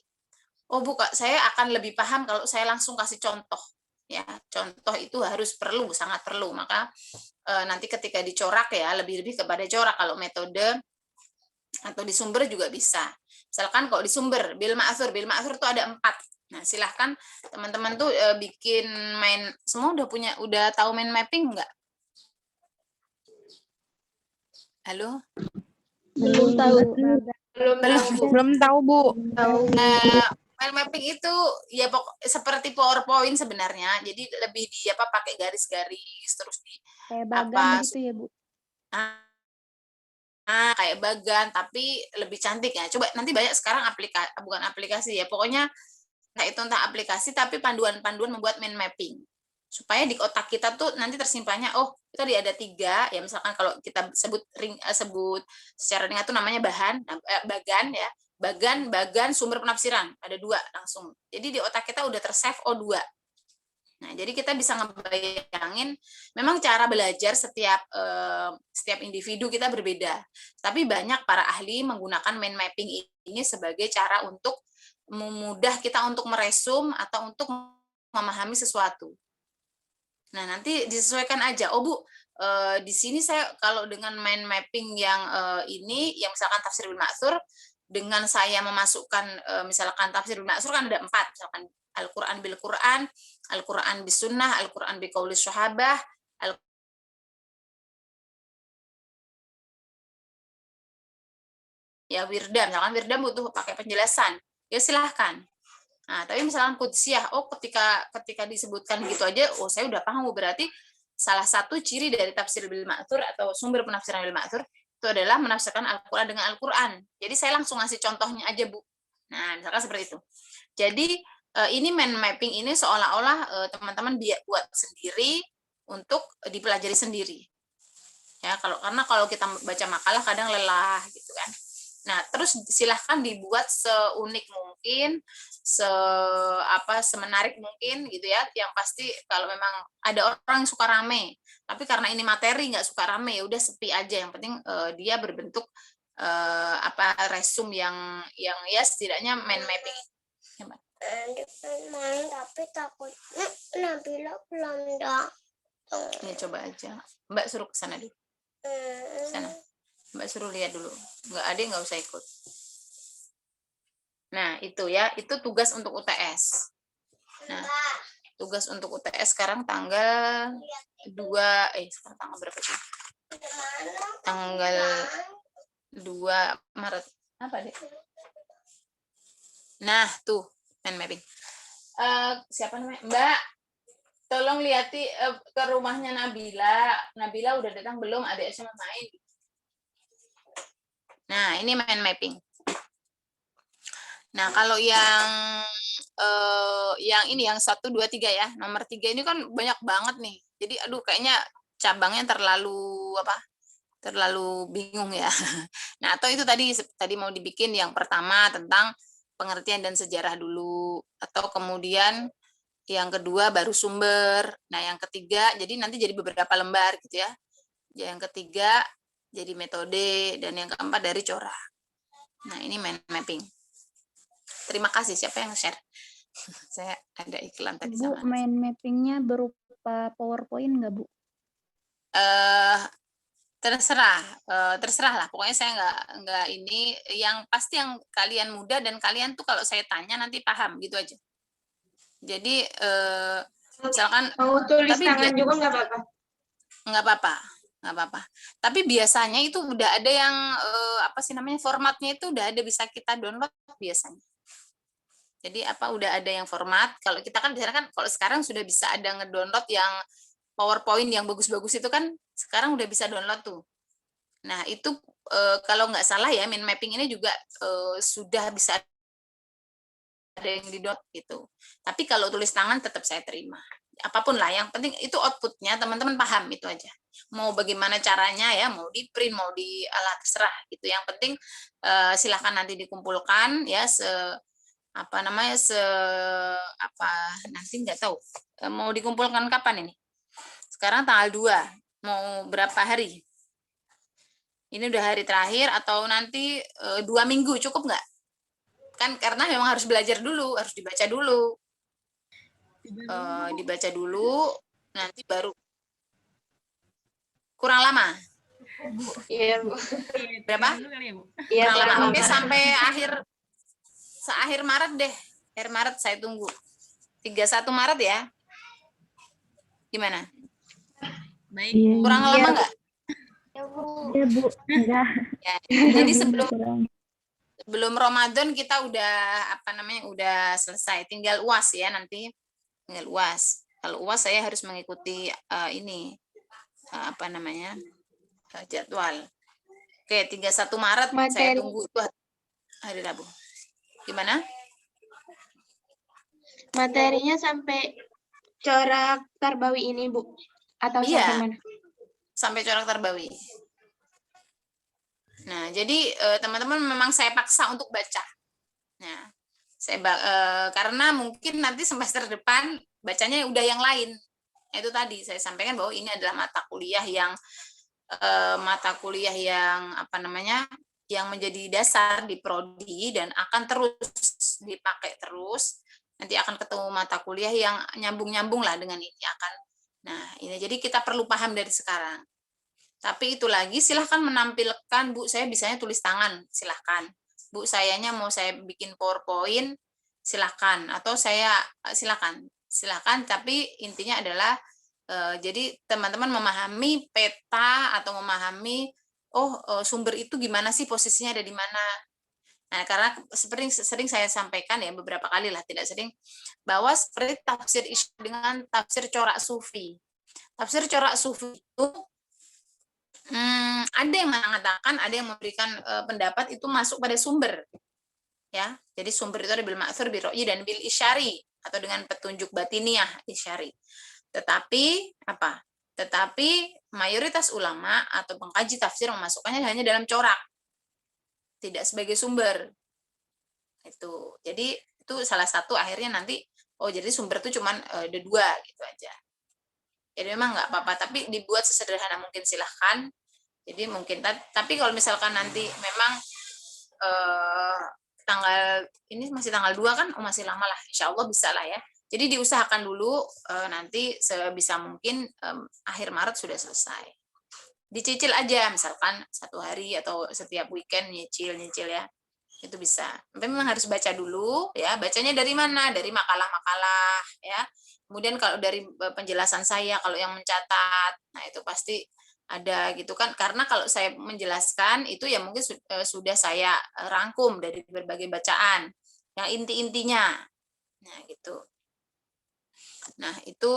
Oh Bu, saya akan lebih paham kalau saya langsung kasih contoh. Ya, contoh itu sangat perlu. Maka nanti ketika dicorak ya, lebih-lebih kepada corak. Kalau metode atau di sumber juga bisa. Misalkan kalau di sumber bil ma'thur itu ada 4. Nah, silahkan teman-teman tuh bikin semua udah tahu mind mapping enggak? Halo? Belum tahu. Belum tahu, Bu. Mind mapping itu ya seperti PowerPoint sebenarnya. Jadi lebih pakai garis-garis terus kayak bagan gitu ya, Bu. Kayak bagan tapi lebih cantik ya. Coba nanti banyak sekarang bukan aplikasi ya. Pokoknya entah aplikasi tapi panduan-panduan membuat mind mapping. Supaya di otak kita tuh nanti tersimpannya, oh itu ada 3 ya, misalkan kalau kita sebut secara ringan itu namanya bagan ya, bagan sumber penafsiran ada 2 langsung. Jadi di otak kita udah tersave 2. Nah, jadi kita bisa ngebayangin memang cara belajar setiap individu kita berbeda. Tapi banyak para ahli menggunakan mind mapping ini sebagai cara untuk memudah kita untuk meresum atau untuk memahami sesuatu. Nah, nanti disesuaikan aja. Oh, Bu, di sini saya kalau dengan mind mapping yang ini, yang misalkan tafsir bil ma'thur, dengan saya memasukkan misalkan tafsir bil ma'thur kan ada 4, misalkan Al-Qur'an bil Qur'an, Al-Qur'an bis sunnah, Al-Qur'an bi qauli sahabah, ya wirda, misalkan wirda butuh pakai penjelasan, ya silahkan. Nah, tapi misalkan Qudsiyah, ketika disebutkan gitu aja, saya udah paham, berarti salah satu ciri dari tafsir bil ma'thur atau sumber penafsiran bil ma'thur itu adalah menafsirkan Al-Qur'an dengan Al-Qur'an. Jadi saya langsung ngasih contohnya aja, Bu. Nah, misalkan seperti itu. Jadi ini mind mapping ini seolah-olah teman-teman buat sendiri untuk dipelajari sendiri. Ya, karena kalau kita baca makalah kadang lelah gitu kan. Nah, terus silahkan dibuat seunik mungkin, semenarik mungkin gitu ya. Yang pasti kalau memang ada orang yang suka rame, tapi karena ini materi nggak suka rame, ya udah sepi aja. Yang penting dia berbentuk resume yang ya setidaknya mind mapping. Tapi takutnya Nabila belum datang. Ya coba aja. Mbak suruh ke sana dulu. Sana. Mbak suruh lihat dulu. Nggak usah ikut. Nah, itu ya. Itu tugas untuk UTS. Nah, tugas untuk UTS sekarang tanggal 2, sekarang tanggal berapa sih? Tanggal 2 Maret. Apa deh? Nah, tuh. Mind mapping. Siapa namanya? Mbak, tolong lihati ke rumahnya Nabila. Nabila udah datang belum? Adiknya sama main. Nah, ini mind mapping. Nah, kalau yang ini yang 1, 2, 3 ya. Nomor 3 ini kan banyak banget nih. Jadi kayaknya cabangnya terlalu bingung ya. Nah, atau itu tadi mau dibikin yang pertama tentang pengertian dan sejarah dulu, atau kemudian yang kedua baru sumber. Nah, yang ketiga jadi nanti jadi beberapa lembar gitu ya. Yang ketiga jadi metode, dan yang keempat dari corak. Nah, ini mind mapping. Terima kasih. Siapa yang share? Saya ada iklan tadi Bu, sama. mind mappingnya berupa PowerPoint nggak, Bu? Terserah lah. Pokoknya saya nggak ini. Yang pasti yang kalian muda dan kalian tuh kalau saya tanya nanti paham gitu aja. Jadi misalkan Mau tulis tapi tangan juga nggak apa-apa. nggak apa-apa. Tapi biasanya itu udah ada yang apa sih namanya, formatnya itu udah ada, bisa kita download biasanya. Jadi udah ada yang format. Kalau kita kan biasanya kan kalau sekarang sudah bisa ada ngedownload yang PowerPoint yang bagus-bagus itu kan sekarang udah bisa download tuh. Nah, itu kalau nggak salah ya, mind mapping ini juga sudah bisa ada yang di-download gitu. Tapi kalau tulis tangan tetap saya terima. Apapun lah, yang penting itu outputnya teman-teman paham, itu aja. Mau bagaimana caranya ya, mau di print, mau di terserah gitu. Yang penting silahkan nanti dikumpulkan ya, nanti nggak tahu mau dikumpulkan kapan ini. Sekarang tanggal 2, mau berapa hari? Ini udah hari terakhir atau nanti 2 minggu cukup nggak? Kan karena memang harus belajar dulu, harus dibaca dulu. Dibaca dulu, nanti baru. Kurang lama? Iya, Bu. Berapa? Iya, Kurang lama. kurang Oke, lama. sampai akhir Maret deh. Akhir Maret saya tunggu. 31 Maret ya. Gimana? Baik. Kurang lama nggak? Ya, Bu. Ya, Bu. Enggak. Ya. Jadi sebelum Ramadan kita udah udah selesai. Tinggal UAS ya nanti. Tinggal UAS. Kalau UAS saya harus mengikuti jadwal. Oke, 31 Maret saya tunggu itu hari Rabu. Gimana? Materinya sampai corak Tarbawi ini, Bu? Atau Iya. sampai mana? Sampai corak Tarbawi. Nah, jadi teman-teman memang saya paksa untuk baca. Nah, karena mungkin nanti semester depan bacanya udah yang lain. Itu tadi saya sampaikan bahwa ini adalah mata kuliah yang yang menjadi dasar di prodi dan akan terus dipakai terus. Nanti akan ketemu mata kuliah yang nyambung-nyambung lah dengan ini akan. Nah, ini jadi kita perlu paham dari sekarang. Tapi itu lagi silahkan menampilkan, Bu, saya bisanya tulis tangan, silahkan. Bu, sayanya mau saya bikin PowerPoint, silahkan. Atau saya silahkan. Tapi intinya adalah jadi teman-teman memahami peta atau memahami sumber itu gimana sih, posisinya ada di mana. Nah, karena sering saya sampaikan ya beberapa kali lah, tidak sering, bahwa seperti tafsir dengan tafsir corak sufi. Tafsir corak sufi itu ada yang mengatakan, ada yang memberikan pendapat itu masuk pada sumber. Ya, jadi sumber itu ada bil ma'thur, bil ro'yi, dan bil isyari, atau dengan petunjuk batiniah isyari. Tetapi mayoritas ulama atau pengkaji tafsir memasukkannya hanya dalam corak, tidak sebagai sumber. Itu. Jadi itu salah satu akhirnya nanti jadi sumber itu cuman ada 2 gitu aja. Jadi memang nggak apa-apa, tapi dibuat sesederhana mungkin, silahkan. Jadi mungkin, tapi kalau misalkan nanti memang ini masih tanggal 2 kan, masih lama lah, insya Allah bisa lah ya. Jadi diusahakan dulu nanti sebisa mungkin akhir Maret sudah selesai. Dicicil aja, misalkan 1 hari atau setiap weekend nyicil ya, itu bisa. Tapi memang harus baca dulu ya. Bacanya dari mana? Dari makalah-makalah ya. Kemudian kalau dari penjelasan saya, kalau yang mencatat, nah itu pasti ada gitu kan. Karena kalau saya menjelaskan itu ya mungkin sudah saya rangkum dari berbagai bacaan yang inti-intinya. Nah, gitu. Nah, itu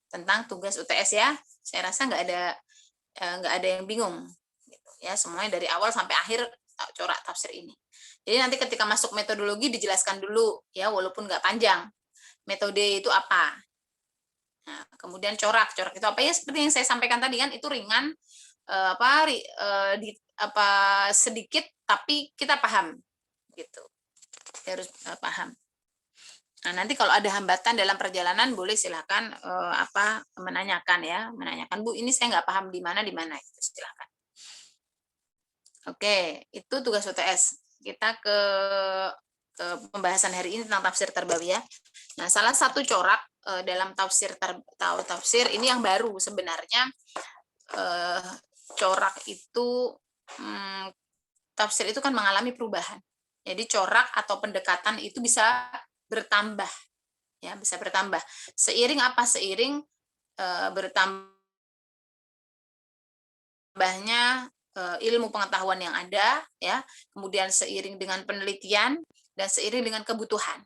tentang tugas UTS ya. Saya rasa nggak ada yang bingung gitu ya, semuanya dari awal sampai akhir corak tafsir ini. Jadi nanti ketika masuk metodologi dijelaskan dulu ya, walaupun nggak panjang. Metode itu apa? Nah, kemudian corak itu apa ya, seperti yang saya sampaikan tadi kan, itu ringan, sedikit tapi kita paham. gitu. Dia harus paham. Nah, nanti kalau ada hambatan dalam perjalanan boleh silakan menanyakan ya, menanyakan, Bu, ini saya nggak paham di mana itu, silakan. Oke, itu tugas UTS. Kita ke pembahasan hari ini tentang tafsir tarbawiyah. Nah, salah satu corak dalam tafsir ini yang baru sebenarnya, corak itu tafsir itu kan mengalami perubahan. Jadi corak atau pendekatan itu bisa bertambah, ya, bisa bertambah. Seiring bertambahnya ilmu pengetahuan yang ada, ya, kemudian seiring dengan penelitian dan seiring dengan kebutuhan.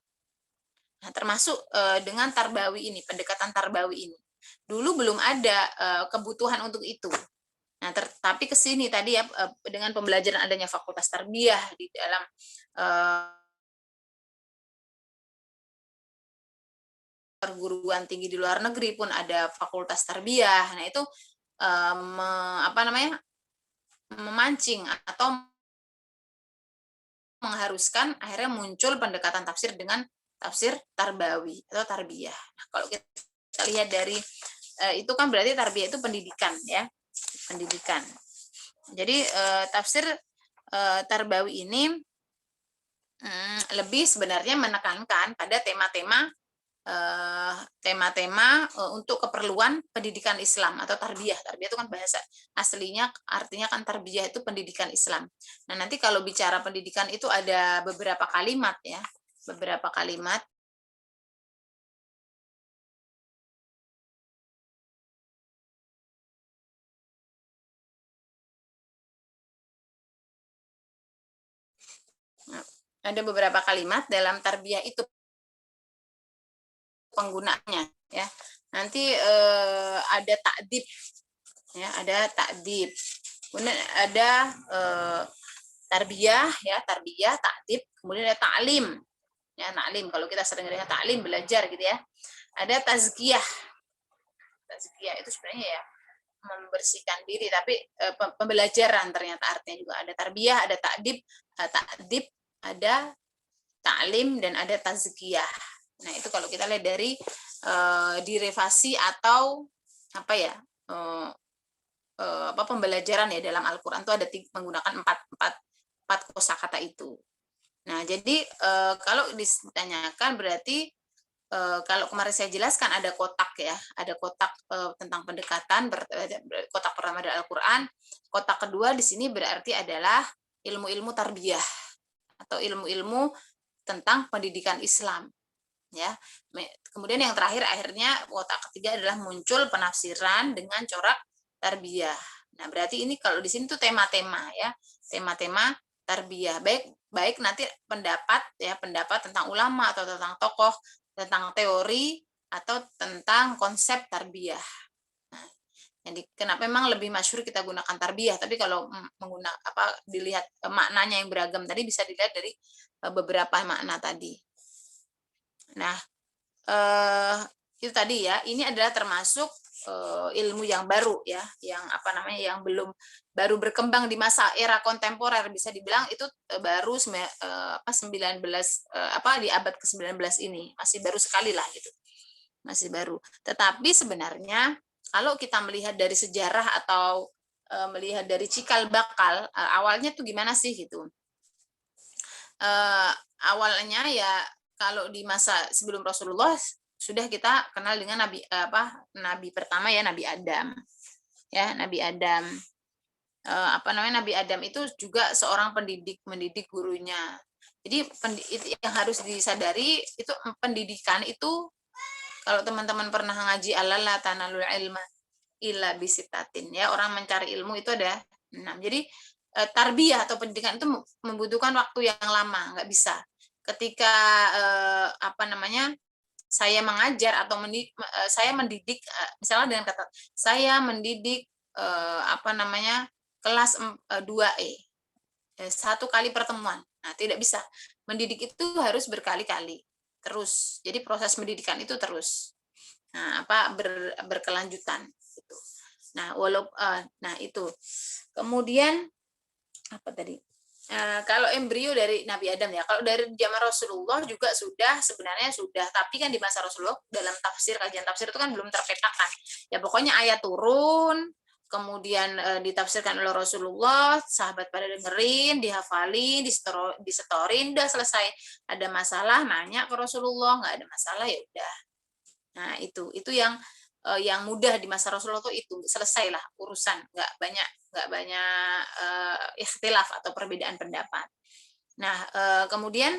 Nah, termasuk dengan tarbawi ini, pendekatan tarbawi ini. Dulu belum ada kebutuhan untuk itu. Nah, tapi ke sini tadi ya, dengan pembelajaran adanya fakultas tarbiyah di dalam perguruan tinggi di luar negeri pun ada fakultas tarbiyah. Nah, itu memancing atau mengharuskan akhirnya muncul pendekatan tafsir dengan tafsir tarbawi atau tarbiyah. Nah, kalau kita lihat dari itu kan berarti tarbiyah itu pendidikan, ya, pendidikan. Jadi tafsir tarbawi ini lebih sebenarnya menekankan pada tema-tema untuk keperluan pendidikan Islam atau tarbiyah. Tarbiyah itu kan bahasa aslinya artinya kan tarbiyah itu pendidikan Islam. Nah, nanti kalau bicara pendidikan itu ada beberapa kalimat, ya, beberapa kalimat. Nah, ada beberapa kalimat dalam tarbiyah itu penggunaannya, ya. Nanti ada ta'dib, ya, ada ta'dib. Kemudian ada tarbiyah, ya, tarbiyah, ta'dib, kemudian ada ta'lim. Ya, ta'lim, kalau kita sering dengar ta'lim, belajar gitu ya. Ada tazkiyah. Tazkiyah itu sebenarnya ya membersihkan diri, tapi pembelajaran ternyata artinya juga ada tarbiyah, ada ta'dib, ada ta'lim, dan ada tazkiyah. Nah, itu kalau kita lihat dari direvasi atau apa ya, pembelajaran ya dalam Al-Quran itu ada menggunakan empat kosakata itu. Nah, jadi kalau ditanyakan berarti kalau kemarin saya jelaskan ada kotak, ya, ada kotak tentang pendekatan, kotak pertama dari Al-Quran, kotak kedua di sini berarti adalah ilmu-ilmu tarbiyah atau ilmu-ilmu tentang pendidikan Islam, ya. Kemudian yang terakhir akhirnya kotak ketiga adalah muncul penafsiran dengan corak tarbiyah. Nah, berarti ini kalau di sini tuh tema-tema, ya, tema-tema tarbiyah, baik nanti pendapat, ya, pendapat tentang ulama atau tentang tokoh, tentang teori atau tentang konsep tarbiyah. Nah, jadi kenapa memang lebih masyhur kita gunakan tarbiyah, tapi kalau dilihat maknanya yang beragam tadi bisa dilihat dari beberapa makna tadi. Nah, itu tadi ya, ini adalah termasuk ilmu yang baru, ya, yang yang baru berkembang di masa era kontemporer, bisa dibilang itu baru 19 di abad ke-19 ini, masih baru sekali lah gitu. Masih baru. Tetapi sebenarnya kalau kita melihat dari sejarah atau melihat dari cikal bakal awalnya tuh gimana sih gitu. Awalnya ya kalau di masa sebelum Rasulullah sudah kita kenal dengan nabi pertama, ya, Nabi Adam. Ya, Nabi Adam. Nabi Adam itu juga seorang mendidik gurunya. Jadi yang harus disadari itu pendidikan itu, kalau teman-teman pernah ngaji alala tanalul ilma illa bisitatin, ya, orang mencari ilmu itu ada 6. Jadi tarbiyah atau pendidikan itu membutuhkan waktu yang lama, nggak bisa. Ketika saya mengajar atau saya mendidik, misalnya dengan kata saya mendidik kelas 2E, 1 kali pertemuan. Nah, tidak bisa. Mendidik itu harus berkali-kali terus. Jadi proses pendidikan itu terus. Nah, berkelanjutan gitu. Nah, itu. Kemudian apa tadi? Kalau embrio dari Nabi Adam ya, kalau dari zaman Rasulullah juga sebenarnya sudah, tapi kan di masa Rasulullah dalam kajian tafsir itu kan belum terpetakan. Ya pokoknya ayat turun, kemudian ditafsirkan oleh Rasulullah, sahabat pada dengerin, dihafalin, disetorin, udah selesai. Ada masalah nanya ke Rasulullah, nggak ada masalah ya udah. Nah itu yang mudah di masa Rasulullah itu selesailah urusan, nggak banyak ikhtilaf atau perbedaan pendapat. Nah kemudian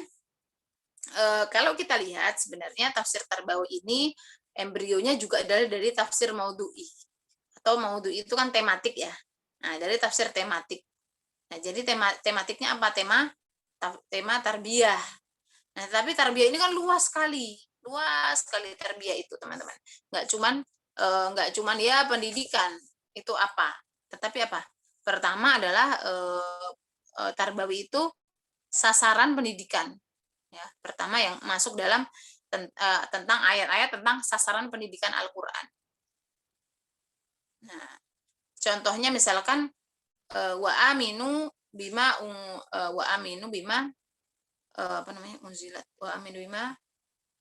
kalau kita lihat sebenarnya tafsir Tarbawi ini embrionya juga adalah dari tafsir maudhu'i, atau maudhu'i itu kan tematik ya. Nah dari tafsir tematik. Nah jadi tematiknya apa? Tema tarbiyah. Nah tapi tarbiyah ini kan luas sekali tarbiyah itu teman-teman. Nggak cuman ya pendidikan itu apa, tetapi apa? Pertama adalah Tarbawi itu sasaran pendidikan. Ya, pertama yang masuk dalam tentang ayat-ayat tentang sasaran pendidikan Al-Qur'an. Nah, contohnya misalkan wa aminu bima unzilat wa aminu bima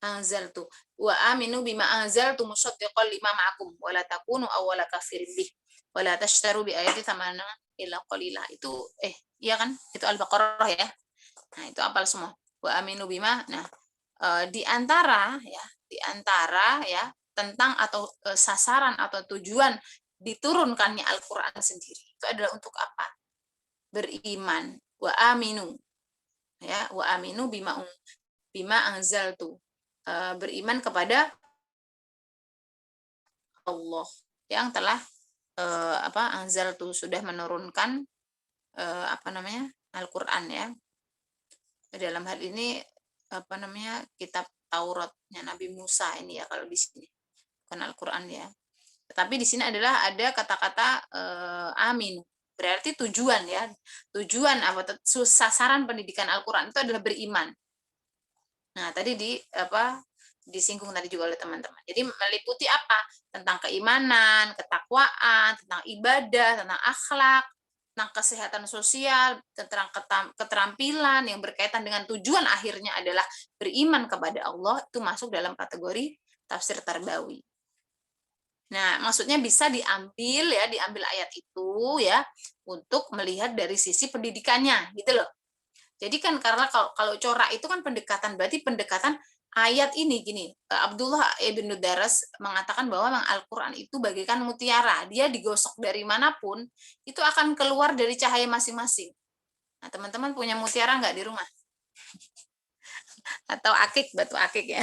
anzaltu wa aminu bima anzaltu musaddiqan lima ma'akum wa la takunu awwala kafirin bih wa la tashtaru bi ayati thamanan illa qalila. Itu iya kan? Itu Al-Baqarah ya. Nah, itu apal semua. Wa aminu bima. Nah, di antara ya tentang atau sasaran atau tujuan diturunkannya Al-Qur'an sendiri itu adalah untuk apa? Beriman. Wa aminu. Ya, wa aminu bima anzaltu. Beriman kepada Allah yang telah anzaltu sudah menurunkan Al-Qur'an ya. Dalam hal ini kitab Tauratnya Nabi Musa ini ya kalau di sini, bukan Al-Qur'an ya. Tetapi di sini adalah ada kata-kata amin, berarti tujuan ya. Tujuan sasaran pendidikan Al-Qur'an itu adalah beriman. Nah, tadi disinggung tadi juga oleh teman-teman. Jadi meliputi apa? Tentang keimanan, ketakwaan, tentang ibadah, tentang akhlak, tentang kesehatan sosial, tentang keterampilan yang berkaitan dengan tujuan akhirnya adalah beriman kepada Allah, itu masuk dalam kategori tafsir Tarbawi. Nah, maksudnya bisa diambil ayat itu ya untuk melihat dari sisi pendidikannya, gitu loh. Jadi kan karena kalau corak itu kan pendekatan, berarti pendekatan ayat ini gini. Abdullah ibn Daras mengatakan bahwa memang Al-Qur'an itu bagaikan mutiara. Dia digosok dari manapun, itu akan keluar dari cahaya masing-masing. Nah, teman-teman punya mutiara nggak di rumah? Atau batu akik ya.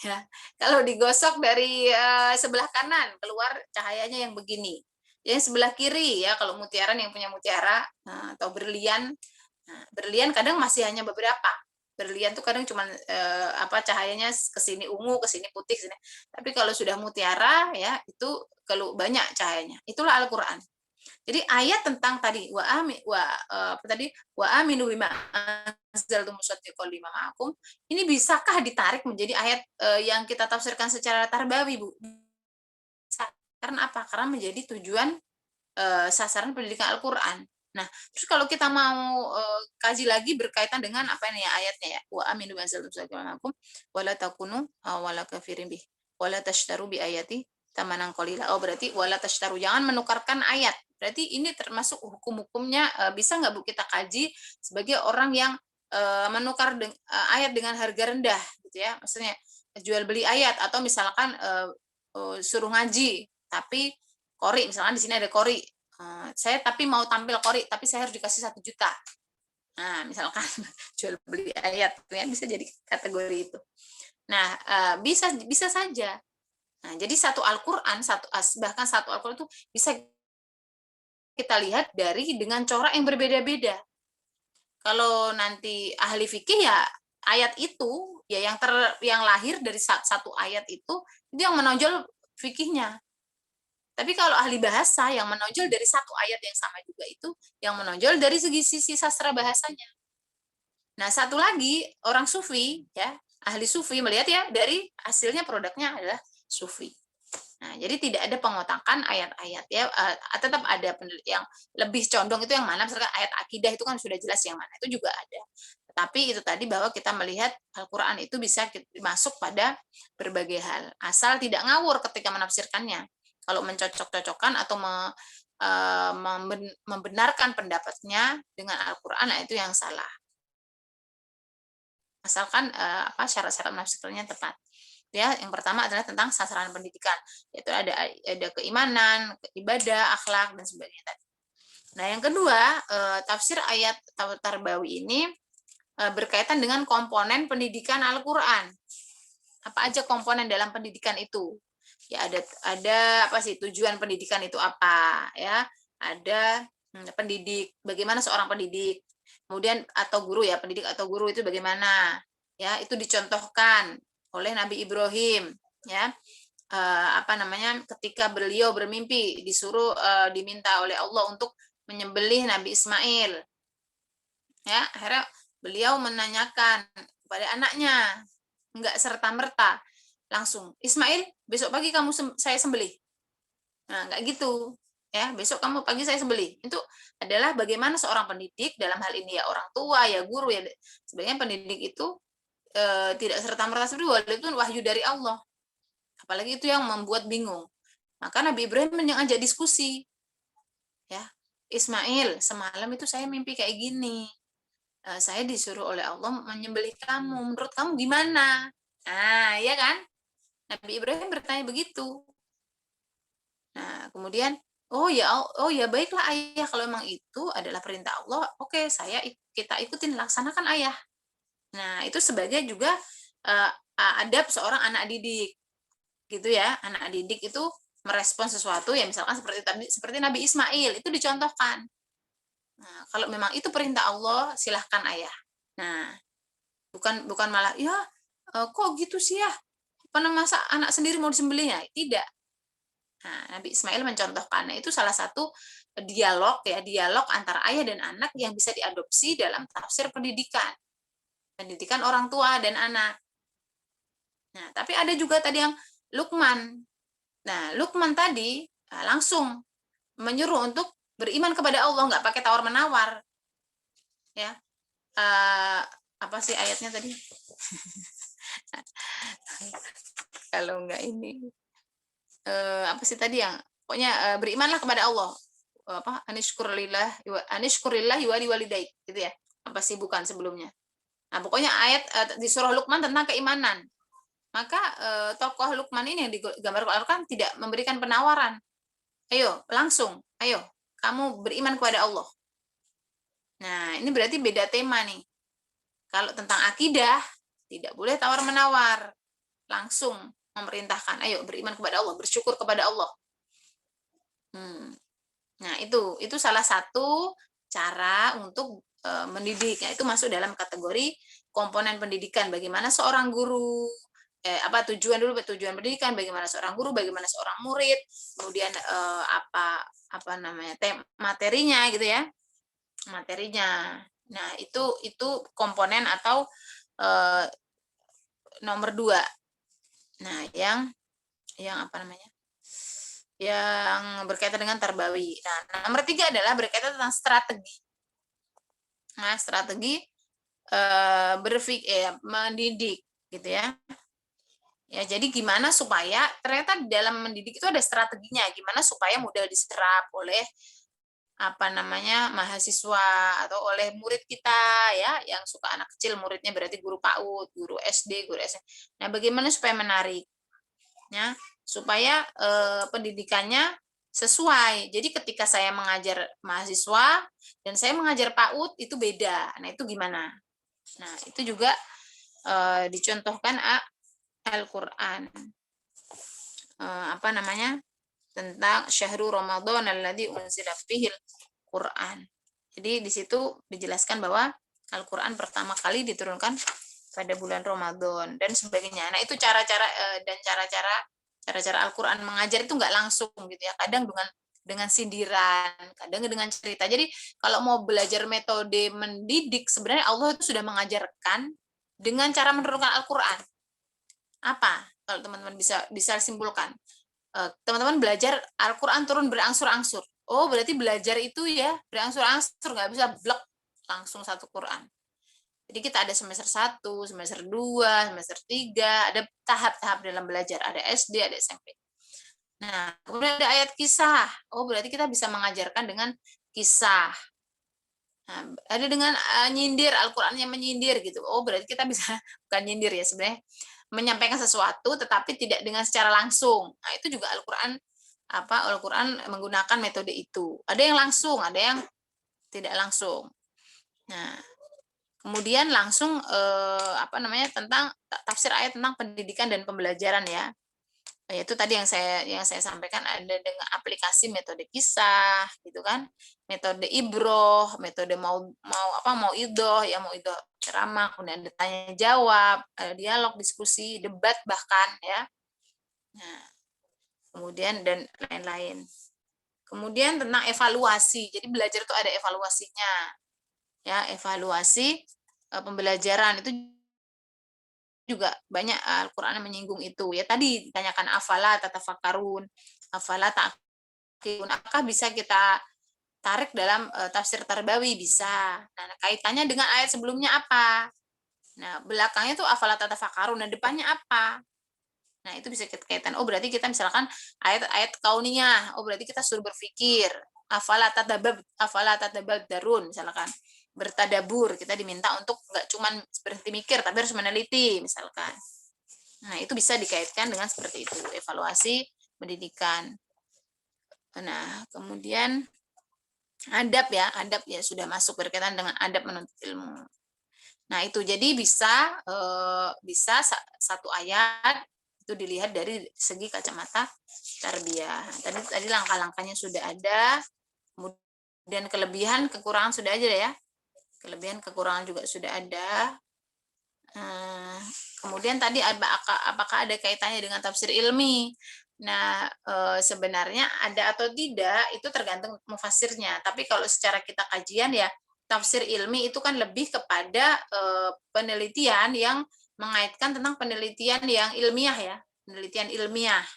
Ya. Kalau digosok dari sebelah kanan, keluar cahayanya yang begini. Yang sebelah kiri ya, kalau mutiara yang punya mutiara atau berlian. Nah, berlian kadang masih hanya beberapa. Berlian tuh kadang cuma cahayanya ke sini ungu, ke sini putih, sini. Tapi kalau sudah mutiara ya itu banyak cahayanya. Itulah Al-Qur'an. Jadi ayat tentang tadi wa aminu bima anzaltu musaddiqan lima ma'akum, ini bisakah ditarik menjadi ayat yang kita tafsirkan secara Tarbawi, Bu? Bisa. Karena apa? Karena menjadi tujuan sasaran pendidikan Al-Qur'an. Nah, terus kalau kita mau kaji lagi berkaitan dengan apa ini ya ayatnya ya, wa aminu bima anzaltu musaddiqan lima ma'akum wa la takunu awwala kafirin bih wa la tashtaru bi ayati thamanan qalila. Oh, berarti wa la tashtaru, jangan menukarkan ayat. Berarti ini termasuk hukum-hukumnya bisa nggak Bu kita kaji sebagai orang yang menukar ayat dengan harga rendah gitu ya. Maksudnya jual beli ayat, atau misalkan suruh ngaji tapi qori, misalkan di sini ada qori. Saya tapi mau tampil qori tapi saya harus dikasih 1 juta. Nah, misalkan jual beli ayat ya, bisa jadi kategori itu. Nah, bisa saja. Nah, jadi satu Al-Qur'an, bahkan satu Al-Qur'an itu bisa kita lihat dengan corak yang berbeda-beda. Kalau nanti ahli fikih ya ayat itu ya yang lahir dari satu ayat itu yang menonjol fikihnya. Tapi kalau ahli bahasa yang menonjol dari satu ayat yang sama juga itu yang menonjol dari sisi sastra bahasanya. Nah, satu lagi orang sufi ya, ahli sufi melihat ya dari hasilnya produknya adalah sufi. Nah, jadi tidak ada pengotakan ayat-ayat ya, tetap ada yang lebih condong itu yang mana, misalkan ayat akidah itu kan sudah jelas yang mana, itu juga ada. Tapi itu tadi bahwa kita melihat Al-Quran itu bisa masuk pada berbagai hal, asal tidak ngawur ketika menafsirkannya. Kalau mencocok-cocokkan atau membenarkan pendapatnya dengan Al-Quran, nah itu yang salah. Asalkan syarat-syarat menafsirkannya tepat. Ya, yang pertama adalah tentang sasaran pendidikan, yaitu ada keimanan, ibadah, akhlak dan sebagainya tadi. Nah, yang kedua, tafsir ayat Tarbawi ini berkaitan dengan komponen pendidikan Al-Qur'an. Apa aja komponen dalam pendidikan itu? Ya, ada apa sih tujuan pendidikan itu apa, ya? Ada pendidik, bagaimana seorang pendidik. Kemudian atau guru ya, pendidik atau guru itu bagaimana? Ya, itu dicontohkan oleh Nabi Ibrahim, ya, ketika beliau bermimpi disuruh diminta oleh Allah untuk menyembelih Nabi Ismail, ya, akhirnya beliau menanyakan kepada anaknya, enggak serta merta langsung, Ismail, besok pagi saya sembelih. Nah, enggak gitu, ya, besok kamu pagi saya sembelih. Itu adalah bagaimana seorang pendidik, dalam hal ini ya orang tua, ya guru, ya sebenarnya pendidik itu tidak serta-merta seperti walaupun wahyu dari Allah. Apalagi itu yang membuat bingung. Maka Nabi Ibrahim mengajak diskusi. Ya, Ismail, semalam itu saya mimpi kayak gini. Saya disuruh oleh Allah menyembelih kamu. Menurut kamu gimana? Nah, ya kan? Nabi Ibrahim bertanya begitu. Nah, kemudian, oh ya baiklah ayah, kalau memang itu adalah perintah Allah, oke, kita ikutin, laksanakan ayah. Nah, itu sebagai juga adab seorang anak didik, gitu ya. Anak didik itu merespon sesuatu ya, misalkan seperti Nabi Ismail itu dicontohkan. Nah, kalau memang itu perintah Allah, silahkan ayah. Nah, bukan malah ya kok gitu sih ya? Apa masa anak sendiri mau disembelih ya? Tidak. Nah, Nabi Ismail mencontohkan. Nah, itu salah satu dialog antara ayah dan anak yang bisa diadopsi dalam tafsir pendidikan orang tua dan anak. Nah, tapi ada juga tadi yang Luqman. Nah, Luqman tadi langsung menyuruh untuk beriman kepada Allah, nggak pakai tawar-menawar. Ya, apa sih ayatnya tadi? Kalau nggak ini, apa sih tadi yang pokoknya berimanlah kepada Allah. Apa? Anishkurillah wa liwalidaik, gitu ya. Apa sih bukan sebelumnya? Nah, pokoknya ayat di surah Luqman tentang keimanan. Maka tokoh Luqman ini yang digambarkan Al-Quran tidak memberikan penawaran. Ayo, langsung. Ayo, kamu beriman kepada Allah. Nah, ini berarti beda tema nih. Kalau tentang akidah, tidak boleh tawar-menawar. Langsung memerintahkan, ayo beriman kepada Allah, bersyukur kepada Allah. Nah, itu salah satu cara untuk mendidik. Nah, itu masuk dalam kategori komponen pendidikan. Bagaimana seorang guru, tujuan pendidikan, bagaimana seorang guru, bagaimana seorang murid, kemudian materinya gitu ya. Materinya. Nah, itu komponen atau nomor 2. Nah, yang yang berkaitan dengan Tarbawi. Nah, nomor 3 adalah berkaitan tentang strategi. Nah, strategi mendidik gitu ya. Ya, jadi gimana supaya ternyata dalam mendidik itu ada strateginya, gimana supaya mudah diserap oleh mahasiswa atau oleh murid kita ya, yang suka anak kecil, muridnya berarti guru PAUD, guru SD, guru SMP. Nah, bagaimana supaya menarik? Ya, supaya pendidikannya sesuai. Jadi ketika saya mengajar mahasiswa dan saya mengajar PAUD itu beda. Nah, itu gimana? Nah, itu juga dicontohkan Al-Qur'an. Tentang syahrul Ramadan alladzi unzila fihil Qur'an. Jadi di situ dijelaskan bahwa Al-Qur'an pertama kali diturunkan pada bulan Ramadan dan sebagainya. Nah, itu cara-cara Al-Qur'an mengajar itu nggak langsung gitu ya. Kadang dengan sindiran, kadang dengan cerita. Jadi kalau mau belajar metode mendidik, sebenarnya Allah itu sudah mengajarkan dengan cara menurunkan Al-Qur'an. Apa? Kalau teman-teman bisa simpulkan. teman-teman belajar Al-Quran turun berangsur-angsur. Oh, berarti belajar itu ya berangsur-angsur, nggak bisa blek langsung satu Quran. Jadi kita ada semester 1, semester 2, semester 3, ada tahap-tahap dalam belajar, ada SD, ada SMP. Nah, kemudian ada ayat kisah. Oh, berarti kita bisa mengajarkan dengan kisah. Nah, ada dengan nyindir, Al-Quran yang menyindir gitu. Oh, berarti kita bisa, bukan nyindir ya sebenarnya, menyampaikan sesuatu tetapi tidak dengan secara langsung. Nah, itu juga Al-Quran Al-Quran menggunakan metode itu. Ada yang langsung, ada yang tidak langsung. Nah, kemudian langsung tentang tafsir ayat tentang pendidikan dan pembelajaran ya. Yaitu tadi yang saya sampaikan, ada dengan aplikasi metode kisah gitu kan, metode ibroh, metode mau idoh ceramah, kemudian ada tanya jawab, ada dialog, diskusi, debat bahkan ya. Nah, kemudian dan lain-lain. Kemudian tentang evaluasi. Jadi belajar itu ada evaluasinya. Ya, evaluasi pembelajaran itu juga banyak Al-Qur'an yang menyinggung itu. Ya tadi ditanyakan afala tatafakkarun, afala ta'qilun. Apakah bisa kita tarik dalam tafsir Tarbawi? Bisa. Nah, kaitannya dengan ayat sebelumnya apa? Nah, belakangnya tuh afala tatafakkarun, dan depannya apa? Nah, itu bisa kita kaitan. Oh, berarti kita misalkan ayat-ayat kauniyah. Oh, berarti kita suruh berpikir. Afala tadabbarun misalkan. Bertadabur, kita diminta untuk nggak cuma berhenti mikir tapi harus meneliti misalkan. Nah, itu bisa dikaitkan dengan seperti itu, evaluasi pendidikan. Nah, kemudian adab ya sudah masuk berkaitan dengan adab menuntut ilmu. Nah, itu jadi bisa satu ayat itu dilihat dari segi kacamata tarbiyah. Tadi langkah-langkahnya sudah ada, kemudian kelebihan kekurangan sudah ada ya. Kelebihan kekurangan juga sudah ada. Kemudian tadi apakah ada kaitannya dengan tafsir ilmi? Nah, sebenarnya ada atau tidak itu tergantung mufassirnya. Tapi kalau secara kita kajian ya, tafsir ilmi itu kan lebih kepada penelitian yang mengaitkan tentang penelitian yang ilmiah ya, penelitian ilmiah.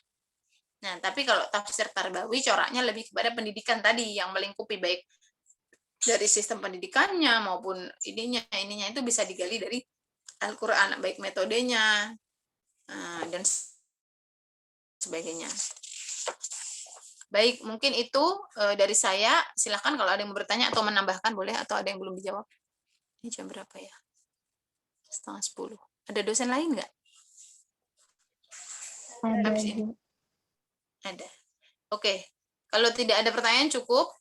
Nah, tapi kalau tafsir Tarbawi coraknya lebih kepada pendidikan tadi yang melingkupi baik dari sistem pendidikannya maupun ininya itu bisa digali dari Al-Quran, baik metodenya dan sebagainya. Baik, mungkin itu dari saya. Silakan kalau ada yang mau bertanya atau menambahkan boleh, atau ada yang belum dijawab. Ini jam berapa ya? 9:30. Ada dosen lain nggak? Ada. Oke. Kalau tidak ada pertanyaan cukup.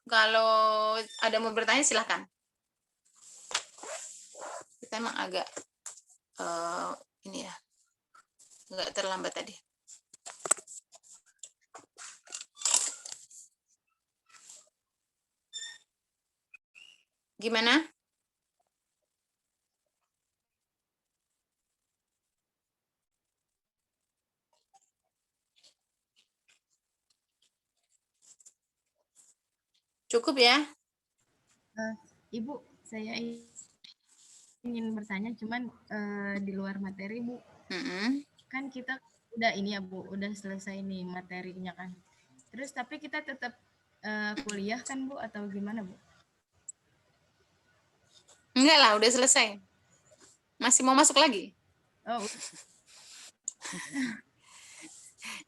Kalau ada mau bertanya silahkan. Kita emang agak ini ya, agak terlambat tadi. Gimana? Cukup ya? Ibu, saya ingin bertanya, cuman di luar materi, Bu. Kan kita udah ini ya, Bu, udah selesai nih materinya kan. Terus tapi kita tetap kuliah kan, Bu, atau gimana, Bu? Enggak lah, udah selesai. Masih mau masuk lagi? Oh.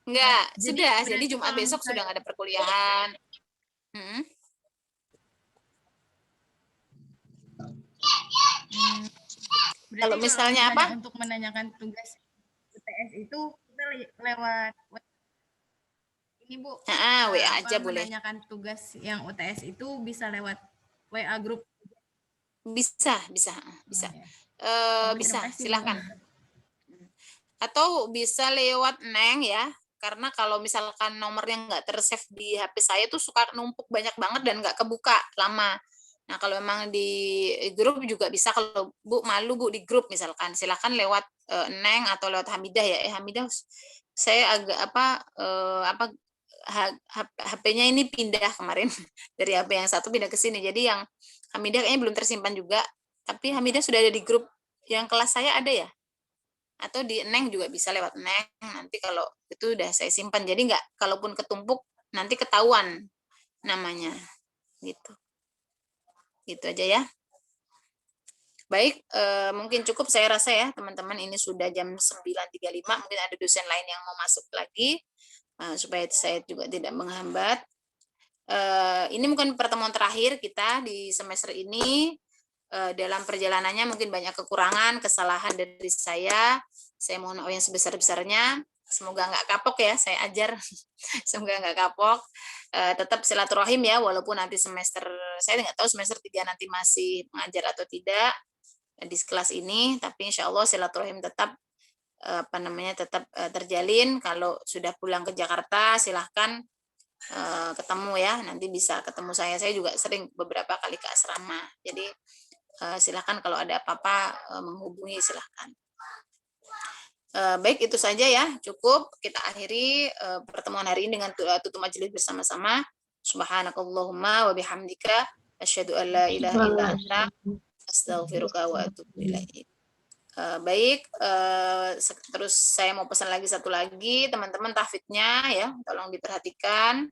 Enggak, sudah. Jadi Jumat besok sudah nggak ada perkuliahan. Kalau misalnya apa? Untuk menanyakan tugas UTS itu kita lewat ini, Bu. WA aja boleh. Menanyakan tugas yang UTS itu bisa lewat WA grup. Bisa. Ya. Bisa, silakan. Atau bisa lewat Neng ya. Karena kalau misalkan nomornya nggak tersave di HP saya tuh suka numpuk banyak banget dan nggak kebuka lama. Nah, kalau memang di grup juga bisa. Kalau Bu malu Bu di grup misalkan, silakan lewat Neng atau lewat Hamidah ya. Hamidah, saya agak HP-nya ini pindah kemarin dari HP yang satu pindah ke sini. Jadi yang Hamidah kayaknya belum tersimpan juga. Tapi Hamidah sudah ada di grup yang kelas saya ada ya? atau di Neng juga bisa lewat Neng. Nanti kalau itu udah saya simpan. Jadi nggak, kalaupun ketumpuk nanti ketahuan namanya gitu. Gitu aja ya. Baik, mungkin cukup saya rasa ya teman-teman, ini sudah jam 9.35, mungkin ada dosen lain yang mau masuk lagi, supaya saya juga tidak menghambat. Ini mungkin pertemuan terakhir kita di semester ini. Dalam perjalanannya mungkin banyak kekurangan, kesalahan dari saya mohhon maaf yang sebesar-besarnya. Semoga nggak kapok ya saya ajar. Semoga nggak kapok. Tetap silaturahim ya, walaupun nanti semester, saya nggak tahu semester 3 nanti masih mengajar atau tidak di kelas ini, tapi insya Allah silaturahim tetap tetap terjalin. Kalau sudah pulang ke Jakarta silahkan ketemu ya, nanti bisa ketemu saya juga sering beberapa kali ke asrama, jadi silahkan kalau ada apa-apa menghubungi silahkan. Baik, itu saja ya, cukup kita akhiri pertemuan hari ini dengan tutup majelis bersama-sama. Subhanakallahumma wa bihamdika asyhadu an la ilaha illa anta astaghfiruka wa atubu ilaik. Baik, terus saya mau pesan lagi satu lagi, teman-teman tahfidnya ya, tolong diperhatikan,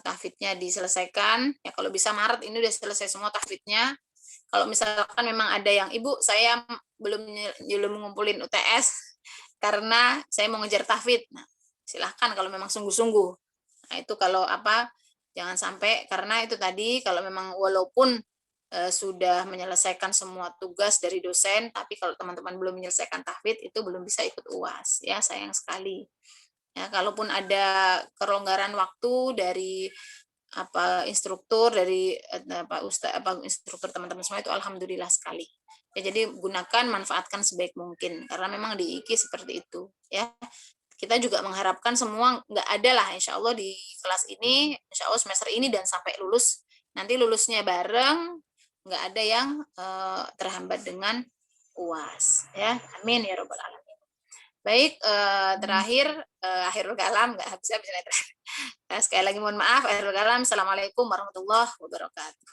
tahfidnya diselesaikan ya, kalau bisa Maret ini udah selesai semua tahfidnya. Kalau misalkan memang ada yang, Ibu saya belum ngumpulin UTS karena saya mau ngejar tahfid, nah silahkan kalau memang sungguh-sungguh. Nah itu kalau jangan sampai, karena itu tadi kalau memang walaupun sudah menyelesaikan semua tugas dari dosen, tapi kalau teman-teman belum menyelesaikan tahfidz itu belum bisa ikut UAS ya, sayang sekali ya. Kalaupun ada kelonggaran waktu dari instruktur, dari instruktur teman-teman semua, itu alhamdulillah sekali ya. Jadi gunakan, manfaatkan sebaik mungkin, karena memang di IKI seperti itu ya. Kita juga mengharapkan semua nggak ada lah insya Allah di kelas ini, insya Allah semester ini dan sampai lulus, nanti lulusnya bareng, nggak ada yang terhambat dengan UAS ya, amin ya robbal alamin. Baik, terakhir akhirul kalam, nggak habis-habis ini terakhir. Sekali lagi mohon maaf, akhirul kalam, assalamualaikum warahmatullahi wabarakatuh.